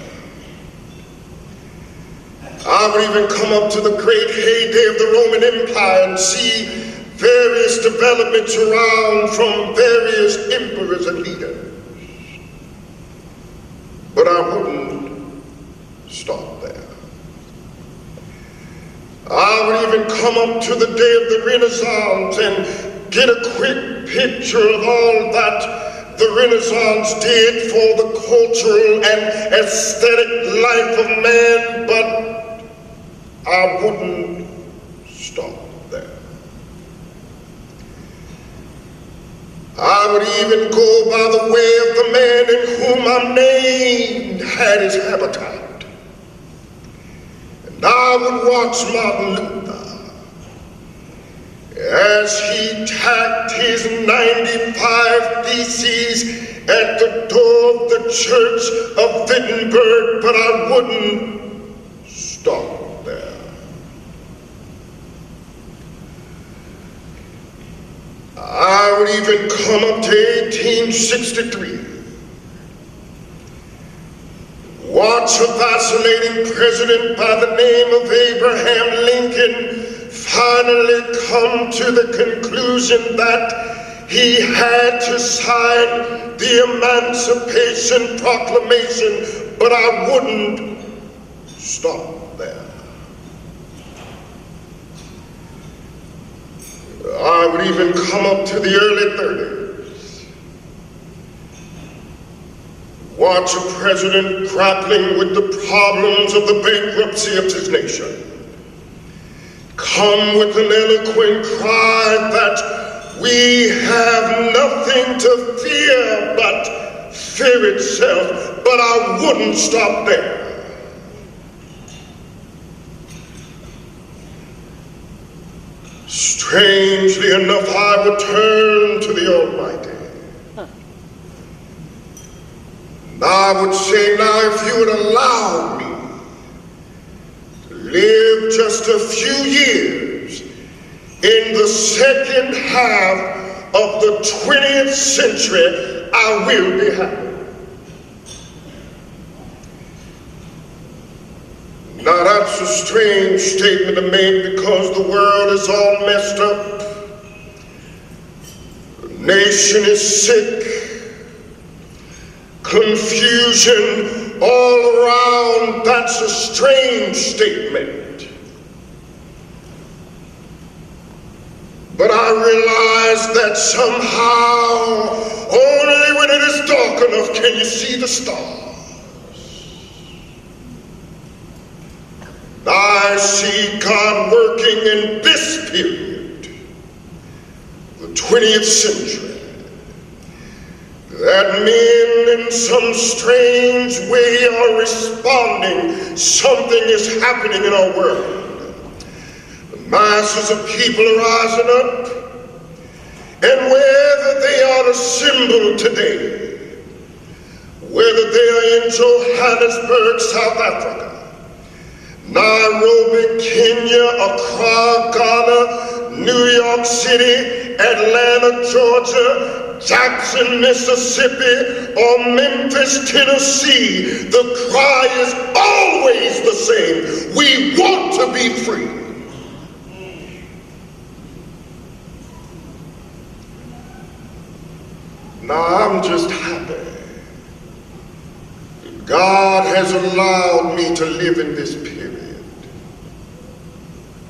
I would even come up to the great heyday of the Roman Empire and see various developments around from various emperors and leaders. But I wouldn't stop there. I would even come up to the day of the Renaissance and get a quick picture of all that the Renaissance did for the cultural and aesthetic life of man, but I wouldn't stop there. I would even go by the way of the man in whom I named had his habitat. And I would watch Martin Luther as he tacked his 95 theses at the door of the church of Wittenberg, but I wouldn't stop there. I would even come up to 1863. Watch a vacillating president by the name of Abraham Lincoln finally come to the conclusion that he had to sign the Emancipation Proclamation, but I wouldn't stop there. I would even come up to the early 30s. Watch a president grappling with the problems of the bankruptcy of his nation. Come with an eloquent cry that we have nothing to fear but fear itself, but I wouldn't stop there. Strangely enough, I would turn to the Almighty. And I would say, now if you would allow me to live just a few years in the second half of the 20th century, I will be happy. Now that's a strange statement to make because the world is all messed up. The nation is sick. Confusion all around. That's a strange statement. But I realize that somehow, only when it is dark enough can you see the stars. I see God working in this period, the 20th century, that men in some strange way are responding. Something is happening in our world. The masses of people are rising up, and wherever they are assembled today, whether they are in Johannesburg, South Africa, Nairobi, Kenya, Accra, Ghana, New York City, Atlanta, Georgia, Jackson, Mississippi, or Memphis, Tennessee, the cry is always the same. We want to be free. Now I'm just happy. God has allowed me to live in this period.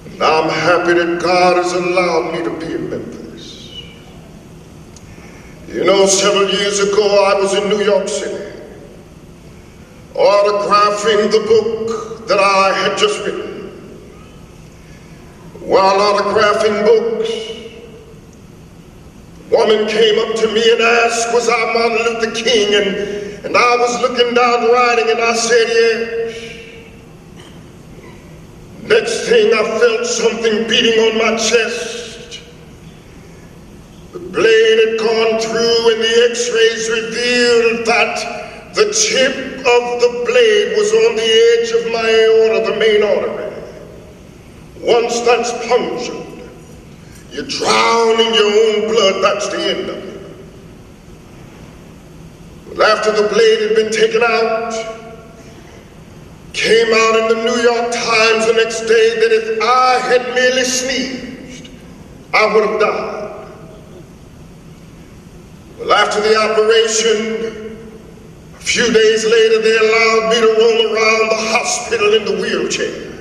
And I'm happy that God has allowed me to be in Memphis. You know, several years ago I was in New York City, autographing the book that I had just written. While autographing books, a woman came up to me and asked, was I Martin Luther King? And I was looking down the writing and I said, yes. Next thing I felt something beating on my chest. The blade had gone through and the x-rays revealed that the tip of the blade was on the edge of my aorta, the main artery. Once that's punctured, you drown in your own blood, that's the end of it. After the blade had been taken out, came out in the New York Times the next day that if I had merely sneezed, I would have died. Well, after the operation, a few days later, they allowed me to roam around the hospital in the wheelchair.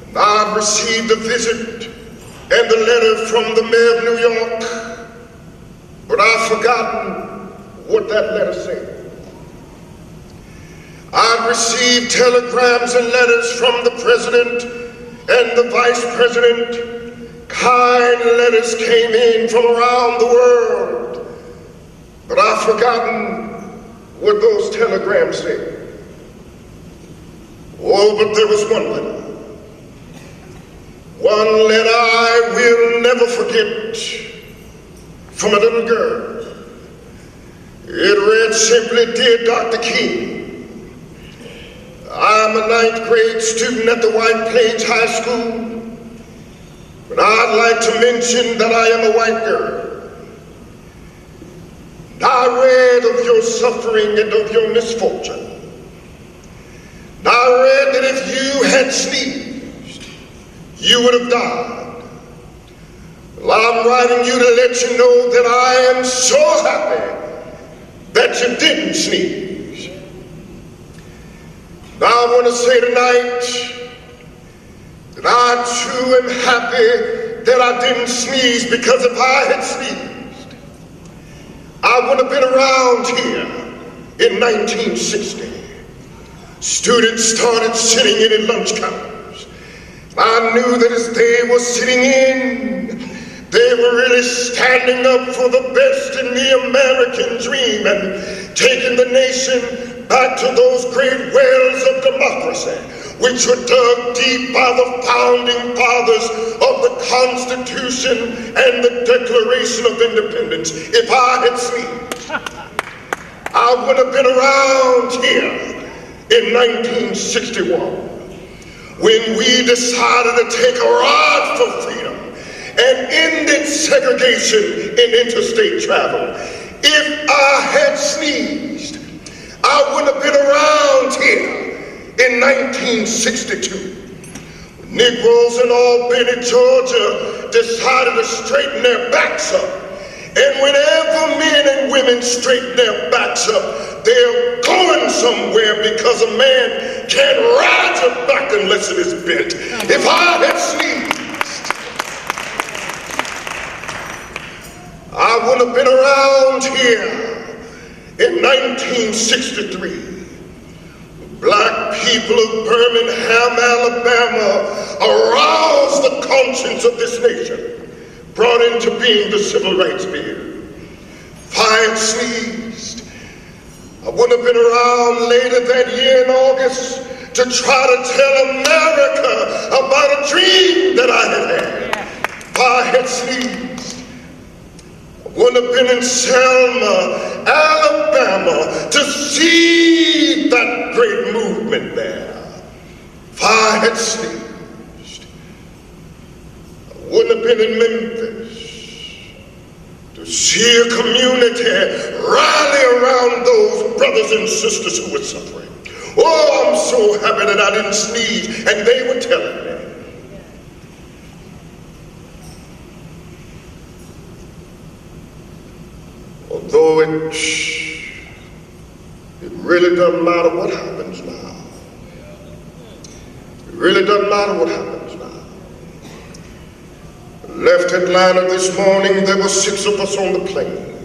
And I've received a visit and a letter from the mayor of New York, but I've forgotten what that letter said. I've received telegrams and letters from the president and the vice president. Kind letters came in from around the world, but I've forgotten what those telegrams said. Oh, but there was one letter. One letter I will never forget from a little girl. It read simply, "Dear Dr. King, I'm a 9th grade student at the White Plains High School, but I'd like to mention that I am a white girl. I read of your suffering and of your misfortune. I read that if you had sneezed, you would have died. Well, I'm writing you to let you know that I am so happy that you didn't sneeze. Now I want to say tonight that I too am happy that I didn't sneeze, because if I had sneezed, I would have been around here in 1960. Students started sitting in at lunch counters. I knew that as they were sitting in, they were really standing up for the best in the American dream and taking the nation back to those great wells of democracy, which were dug deep by the founding fathers of the Constitution and the Declaration of Independence. If I had sneezed, I would have been around here in 1961 when we decided to take a ride for freedom and ended segregation in interstate travel. If I had sneezed, I would have been around here in 1962. Negroes in Albany, Georgia decided to straighten their backs up. And whenever men and women straighten their backs up, they're going somewhere, because a man can't ride your back unless it is bent. If I had sneezed, I would have been around here in 1963. Black people of Birmingham, Alabama aroused the conscience of this nation, brought into being the Civil Rights Bill. If I had sneezed, I would have been around later that year in August to try to tell America about a dream that I had had. If I had sneezed, I would have been in Selma, Alabama to see that great movement there. If I had sneezed, I wouldn't have been in Memphis to see a community rally around those brothers and sisters who were suffering. Oh, I'm so happy that I didn't sneeze, and they were telling me. Although it really doesn't matter what happens now. It really doesn't matter what happens now. Left Atlanta this morning, there were 6 of us on the plane.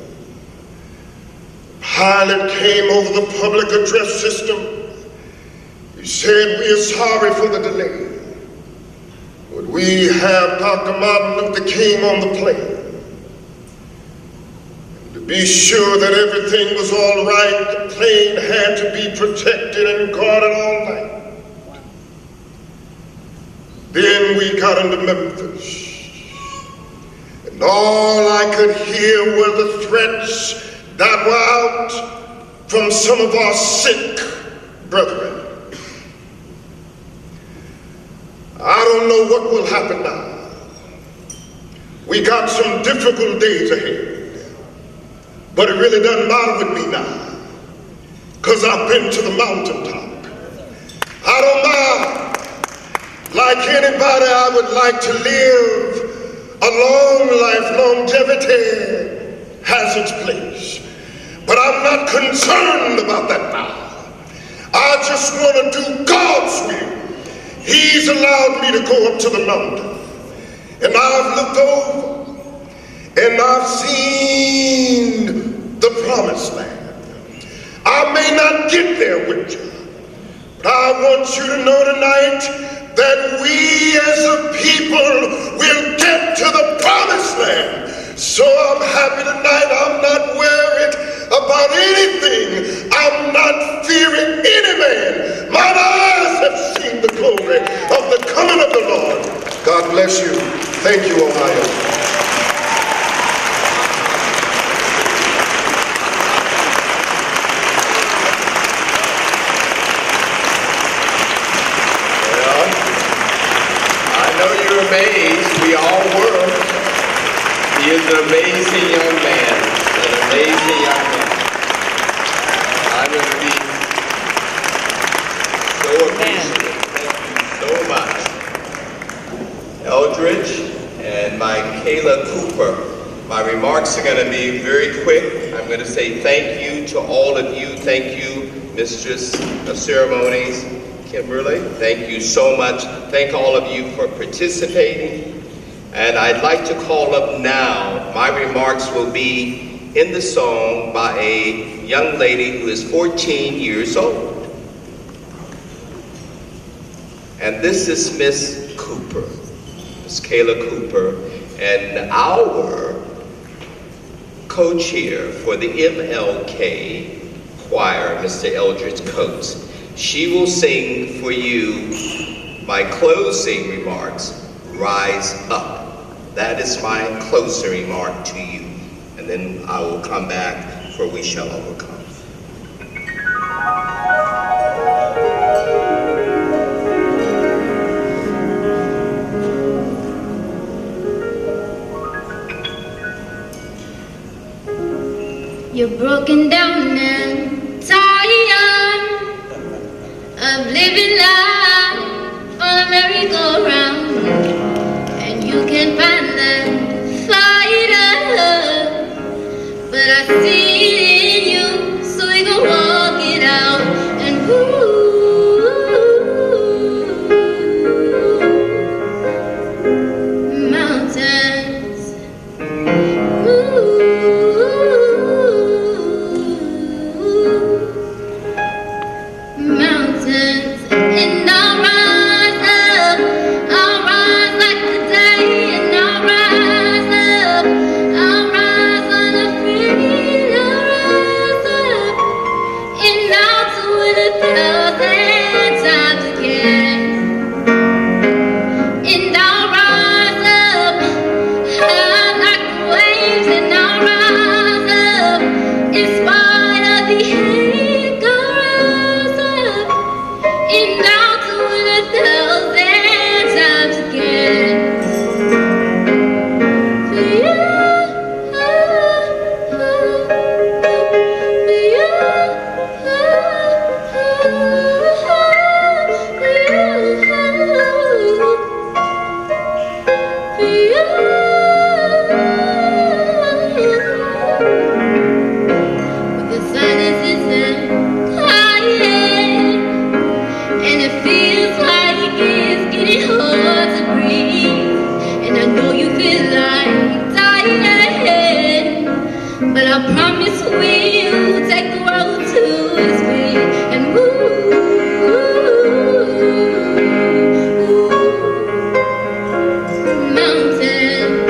Pilot came over the public address system. He said, "We are sorry for the delay, but we have Dr. Martin Luther King on the plane. To be sure that everything was all right, the plane had to be protected and guarded all night." Then we got into Memphis. And all I could hear were the threats that were out from some of our sick brethren. I don't know what will happen now. We got some difficult days ahead, but it really doesn't matter with me now, because I've been to the mountaintop. I don't mind. Like anybody, I would like to live a long life. Longevity has its place. But I'm not concerned about that now. I just want to do God's will. He's allowed me to go up to the mountain. And I've looked over and I've seen the promised land. I may not get there with you, but I want you to know tonight that we as a people will get to the promised land. So I'm happy tonight. I'm not worried about anything. I'm not fearing any man. Mine eyes have seen the glory of the coming of the Lord. God bless we all were. He is an amazing young man, an amazing young man. I'm going to be so appreciative. Thank you so much. Eldridge and Michaela Cooper. My remarks are going to be very quick. I'm going to say thank you to all of you. Thank you, Mistress of Ceremonies, Kimberly. Thank you so much. Thank all of you for participating. And I'd like to call up now, my remarks will be in the song by a young lady who is 14 years old. And this is Miss Cooper, Miss Kayla Cooper, and our co-chair for the MLK choir, Mr. Eldridge Coates. She will sing for you my closing remarks, Rise Up. That is my closing remark to you. And then I will come back for We Shall Overcome. You're broken down and tired of living life on a merry-go-round, and you can find that fighter, but I see it in you, so we gon' walk it out, and mountains, mountains, and I'll rise up, I'll rise like the day, and I'll rise up, I'll rise unafraid, I'll rise up, and I'll do it 1,000 times again, and I'll rise up, high like the waves, and I'll rise up, in spite of the hate, I'll rise up, and I'll do it 1,000 times again. For you, the silence isn't quiet, and it feels like it's getting hard to breathe, and I know you feel like dying, but I promise we'll take the world to its feet and move mountains,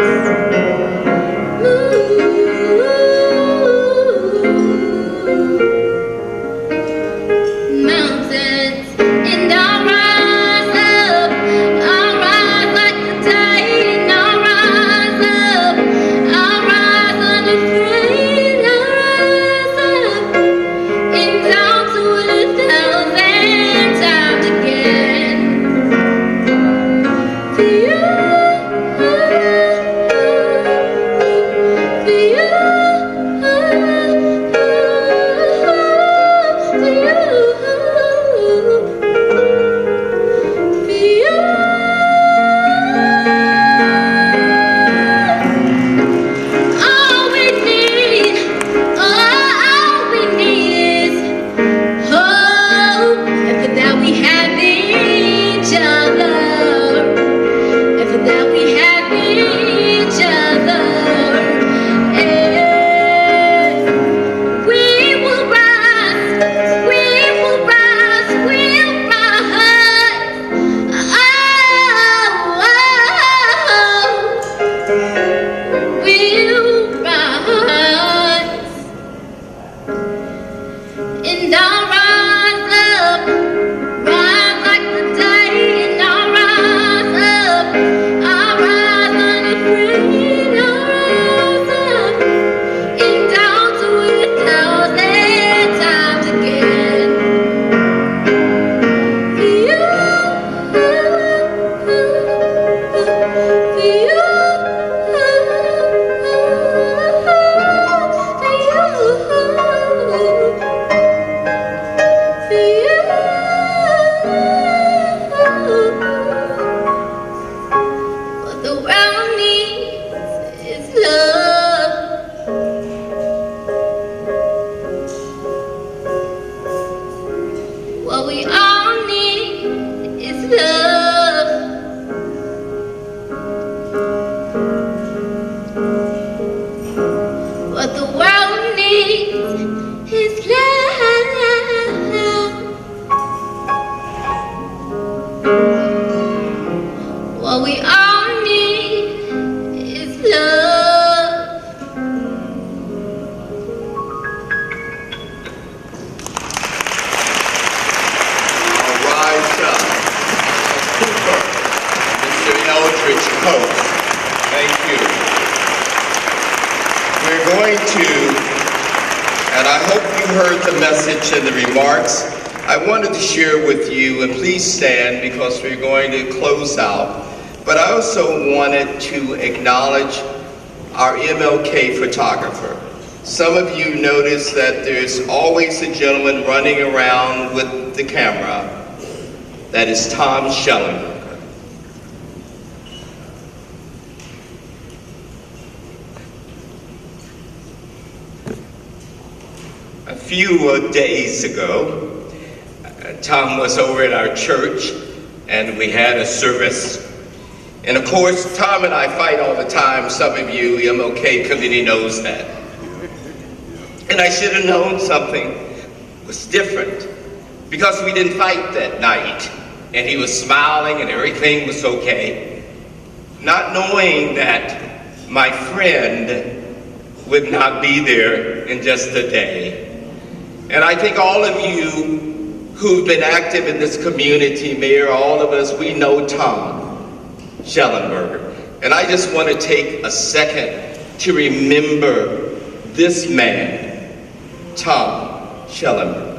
mountains, and I'll rise up, I'll rise like the day, and I'll rise up, I'll rise unafraid, I'll rise up, and I'll do it 1,000 times again. For you, for you, all we need is hope, and for that we have each other, and for that we have each other, and we will rise, we will rise, we'll rise, we'll rise, and I'll rise up, rise like the day, and I'll rise up, I'll rise unafraid, I'll rise up, and I'll do it 1,000 times again. For you, for you. What we all need is love. What the world needs is love. What we all need is love. All rise up. Cooper, Mr. Eldridge Coates. Thank you. We're going to, and I hope you heard the message and the remarks. I wanted to share with you, and please stand because we're going to close out. But I also wanted to acknowledge our MLK photographer. Some of you notice that there's always a gentleman running around with the camera. That is Tom Schellenberger. A few days ago, Tom was over at our church and we had a service. And of course, Tom and I fight all the time. Some of you, MLK committee knows that. And I should have known something was different because we didn't fight that night. And he was smiling and everything was okay. Not knowing that my friend would not be there in just a day. And I think all of you who've been active in this community, Mayor, all of us, we know Tom Schellenberger. And I just want to take a second to remember this man, Tom Schellenberger.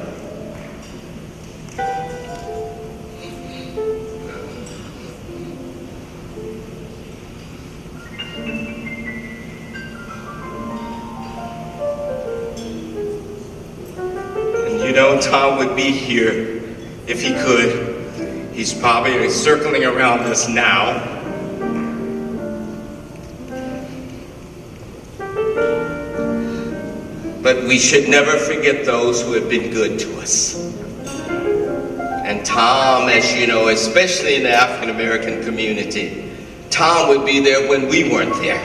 And you know, Tom would be here if he could. He's probably circling around us now. But we should never forget those who have been good to us. And Tom, as you know, especially in the African American community, Tom would be there when we weren't there.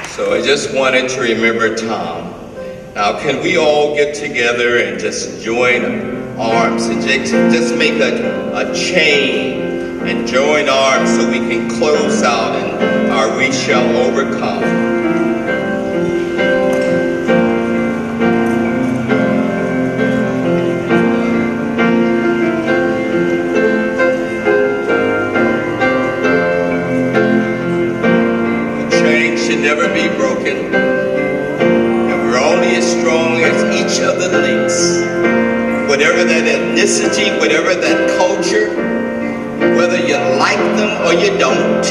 So I just wanted to remember Tom. Now, can we all get together and just join arms and just make a chain and join arms so we can close out in our We Shall Overcome. Never be broken, and we're only as strong as each of the links. Whatever that ethnicity, whatever that culture, whether you like them or you don't,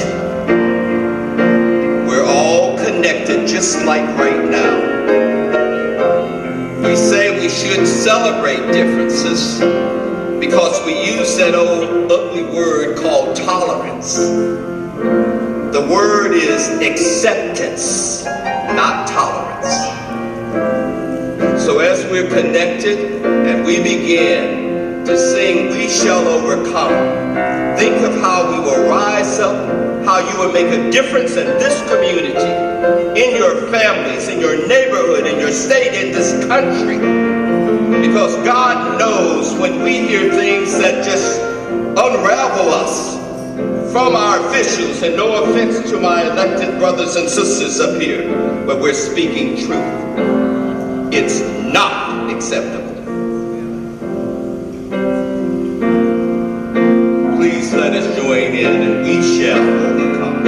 we're all connected just like right now. We say we should celebrate differences because we use that old ugly word called tolerance. The word is acceptance, not tolerance. So as we're connected and we begin to sing, We Shall Overcome, think of how we will rise up, how you will make a difference in this community, in your families, in your neighborhood, in your state, in this country. Because God knows when we hear things that just unravel us, from our officials, and no offense to my elected brothers and sisters up here, but we're speaking truth. It's not acceptable. Please let us join in and we shall overcome.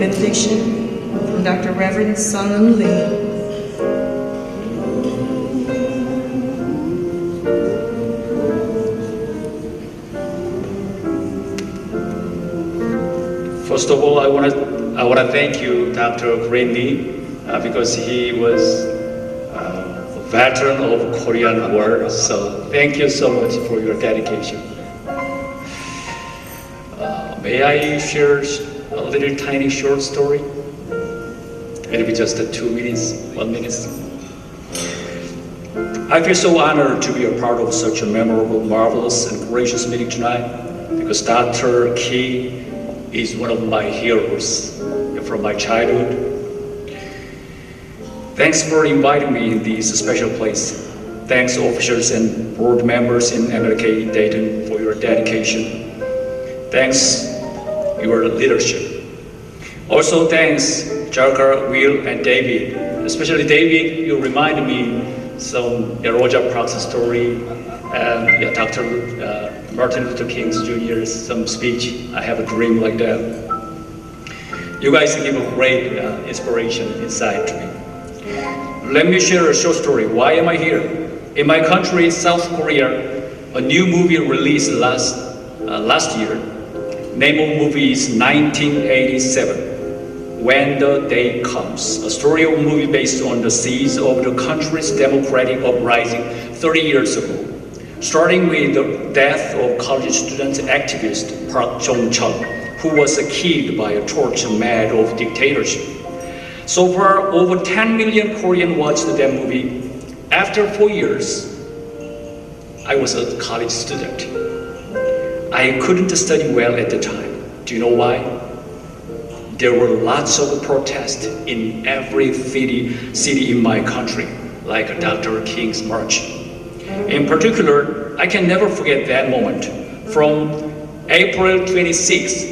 benediction from Dr. Reverend Sun Lee. First of all, I want to thank you, Dr. Lee, because he was a veteran of Korean War. So thank you so much for your dedication. May I share a little tiny short story? It'll be just 2 minutes, 1 minute. I feel so honored to be a part of such a memorable, marvelous, and gracious meeting tonight because Dr. King is one of my heroes from my childhood. Thanks for inviting me in this special place. Thanks officers and board members in MLK Dayton for your dedication. Thanks your leadership. Also thanks Jarka, Will, and David. Especially David, you reminded me some Rosa Parks story and Dr. Martin Luther King Jr.'s some speech. I have a dream like that. You guys give a great inspiration inside to me. Let me share a short story. Why am I here? In my country, South Korea, a new movie released last year. Name of movie is 1987, When the Day Comes, a story of movie based on the seeds of the country's democratic uprising 30 years ago, starting with the death of college student activist Park Jong-chul, who was killed by a torch mad of dictatorship. So far, over 10 million Koreans watched that movie. After 4 years, I was a college student. I couldn't study well at the time. Do you know why? There were lots of protests in every city in my country, like Dr. King's March. In particular, I can never forget that moment. From April 26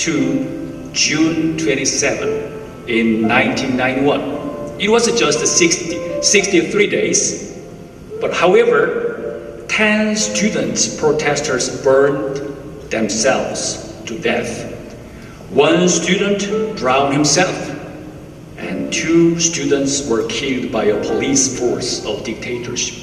to June 27 in 1991. It was just 63 days. But however, 10 protesters burned themselves to death. One student drowned himself, and 2 students were killed by a police force of dictatorship.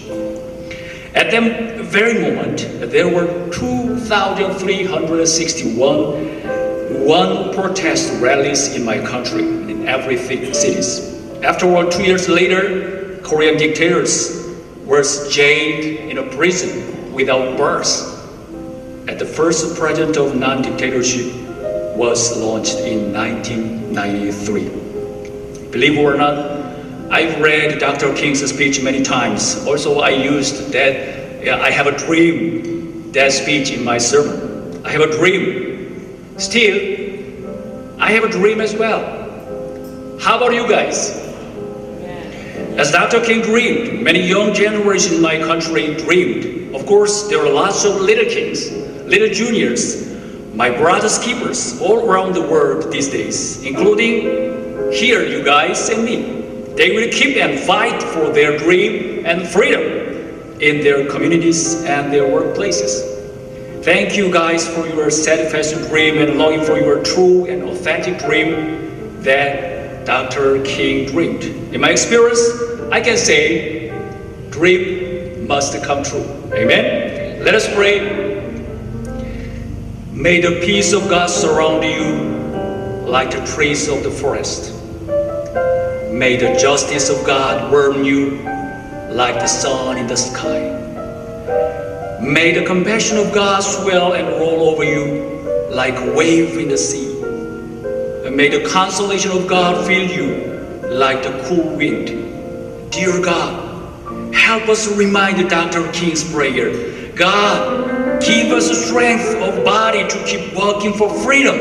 At that very moment, there were 2,361 protest rallies in my country, in every cities. Afterward, 2 years later, Korean dictators were jailed in a prison without bars. And the first president of non-dictatorship was launched in 1993. Believe it or not, I've read Dr. King's speech many times. Also, I used that, I have a dream, that speech in my sermon. I have a dream. Still, I have a dream as well. How about you guys? As Dr. King dreamed, many young generations in my country dreamed. Of course, there are lots of little kings, little juniors, my brothers keepers all around the world these days, including here, you guys and me. They will keep and fight for their dream and freedom in their communities and their workplaces. Thank you guys for your steadfast dream and longing for your true and authentic dream that Dr. King dreamed. In my experience, I can say, dream must come true. Amen? Let us pray. May the peace of God surround you like the trees of the forest. May the justice of God warm you like the sun in the sky. May the compassion of God swell and roll over you like a wave in the sea. And may the consolation of God fill you like the cool wind. Dear God, help us remind Dr. King's prayer. God, give us the strength of body to keep working for freedom.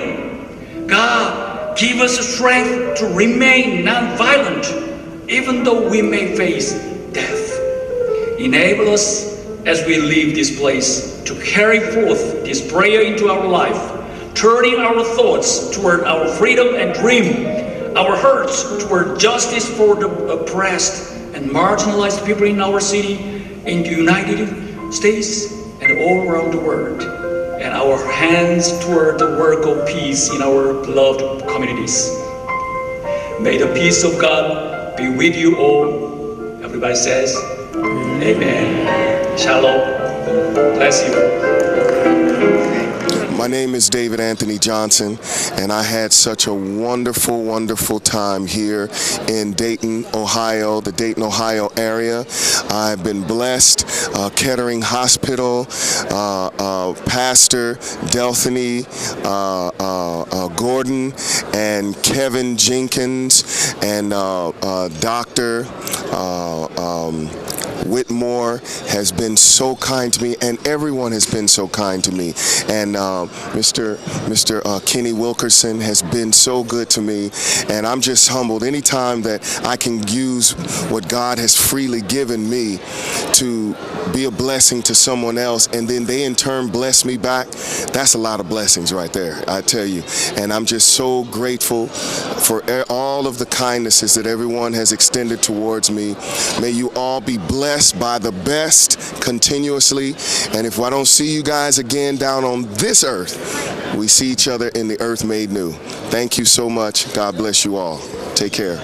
God, give us the strength to remain non-violent, even though we may face death. Enable us as we leave this place to carry forth this prayer into our life, turning our thoughts toward our freedom and dream, our hearts toward justice for the oppressed and marginalized people in our city, in the United States, and all around the world, and our hands toward the work of peace in our beloved communities. May the peace of God be with you all. Everybody says, Amen. Shalom. Bless you. My name is David Anthony Johnson, and I had such a wonderful, wonderful time here in Dayton, Ohio, the Dayton, Ohio area. I've been blessed. Kettering Hospital, Pastor Delphiny Gordon, and Kevin Jenkins, and Dr. Whitmore has been so kind to me, and everyone has been so kind to me. And Mr. Kenny Wilkerson has been so good to me, and I'm just humbled. Anytime that I can use what God has freely given me to be a blessing to someone else, and then they in turn bless me back, that's a lot of blessings right there, I tell you. And I'm just so grateful for all of the kindnesses that everyone has extended towards me. May you all be blessed by the best continuously. And if I don't see you guys again down on this earth, we see each other in the earth made new. Thank you so much. God bless you all. Take care.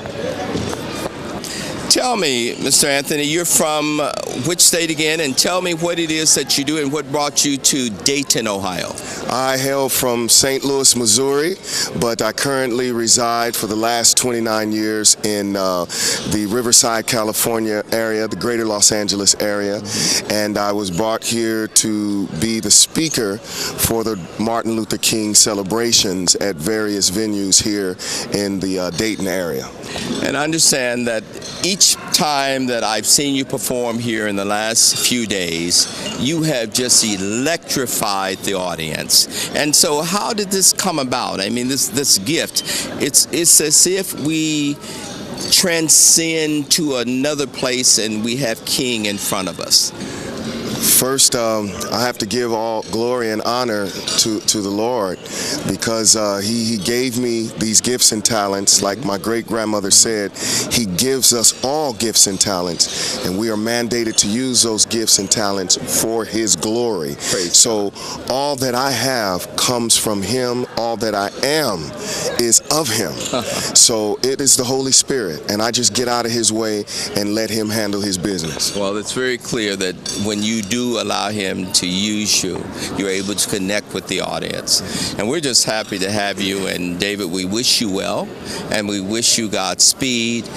Tell me, Mr. Anthony, you're from which state again? And tell me what it is that you do and what brought you to Dayton, Ohio. I hail from St. Louis, Missouri, but I currently reside for the last 29 years in the Riverside, California area, the greater Los Angeles area. And I was brought here to be the speaker for the Martin Luther King celebrations at various venues here in the Dayton area. And I understand that each time that I've seen you perform here in the last few days, you have just electrified the audience. And so how did this come about? I mean, this gift, it's as if we transcend to another place and we have King in front of us. First, I have to give all glory and honor to the Lord, because he gave me these gifts and talents. Like my great-grandmother said, he gives us all gifts and talents, and we are mandated to use those gifts and talents for his glory. So all that I have comes from him. All that I am is of him. So it is the Holy Spirit, and I just get out of his way and let him handle his business. Well, it's very clear that when you do allow him to use you, you're able to connect with the audience. And we're just happy to have you. And David, we wish you well, and we wish you Godspeed.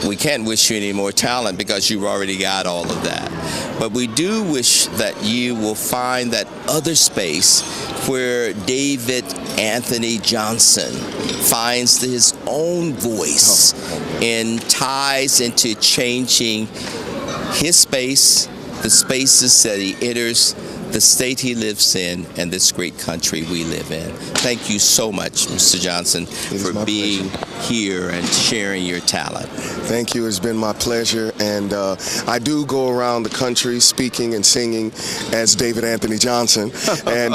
We can't wish you any more talent because you've already got all of that. But we do wish that you will find that other space where David Anthony Johnson finds his own voice and ties into changing his space, the spaces that he enters, the state he lives in, and this great country we live in. Thank you so much, Mr. Johnson, for being here and sharing your talent. Thank you. It's been my pleasure. And I do go around the country speaking and singing as David Anthony Johnson. And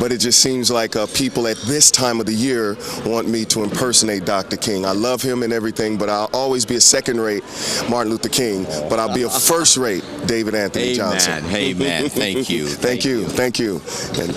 but it just seems like people at this time of the year want me to impersonate Dr. King. I love him and everything, but I'll always be a second-rate Martin Luther King, but I'll be a first-rate David Anthony Johnson. Amen. Amen. Thank you. Thank you. Thank you. And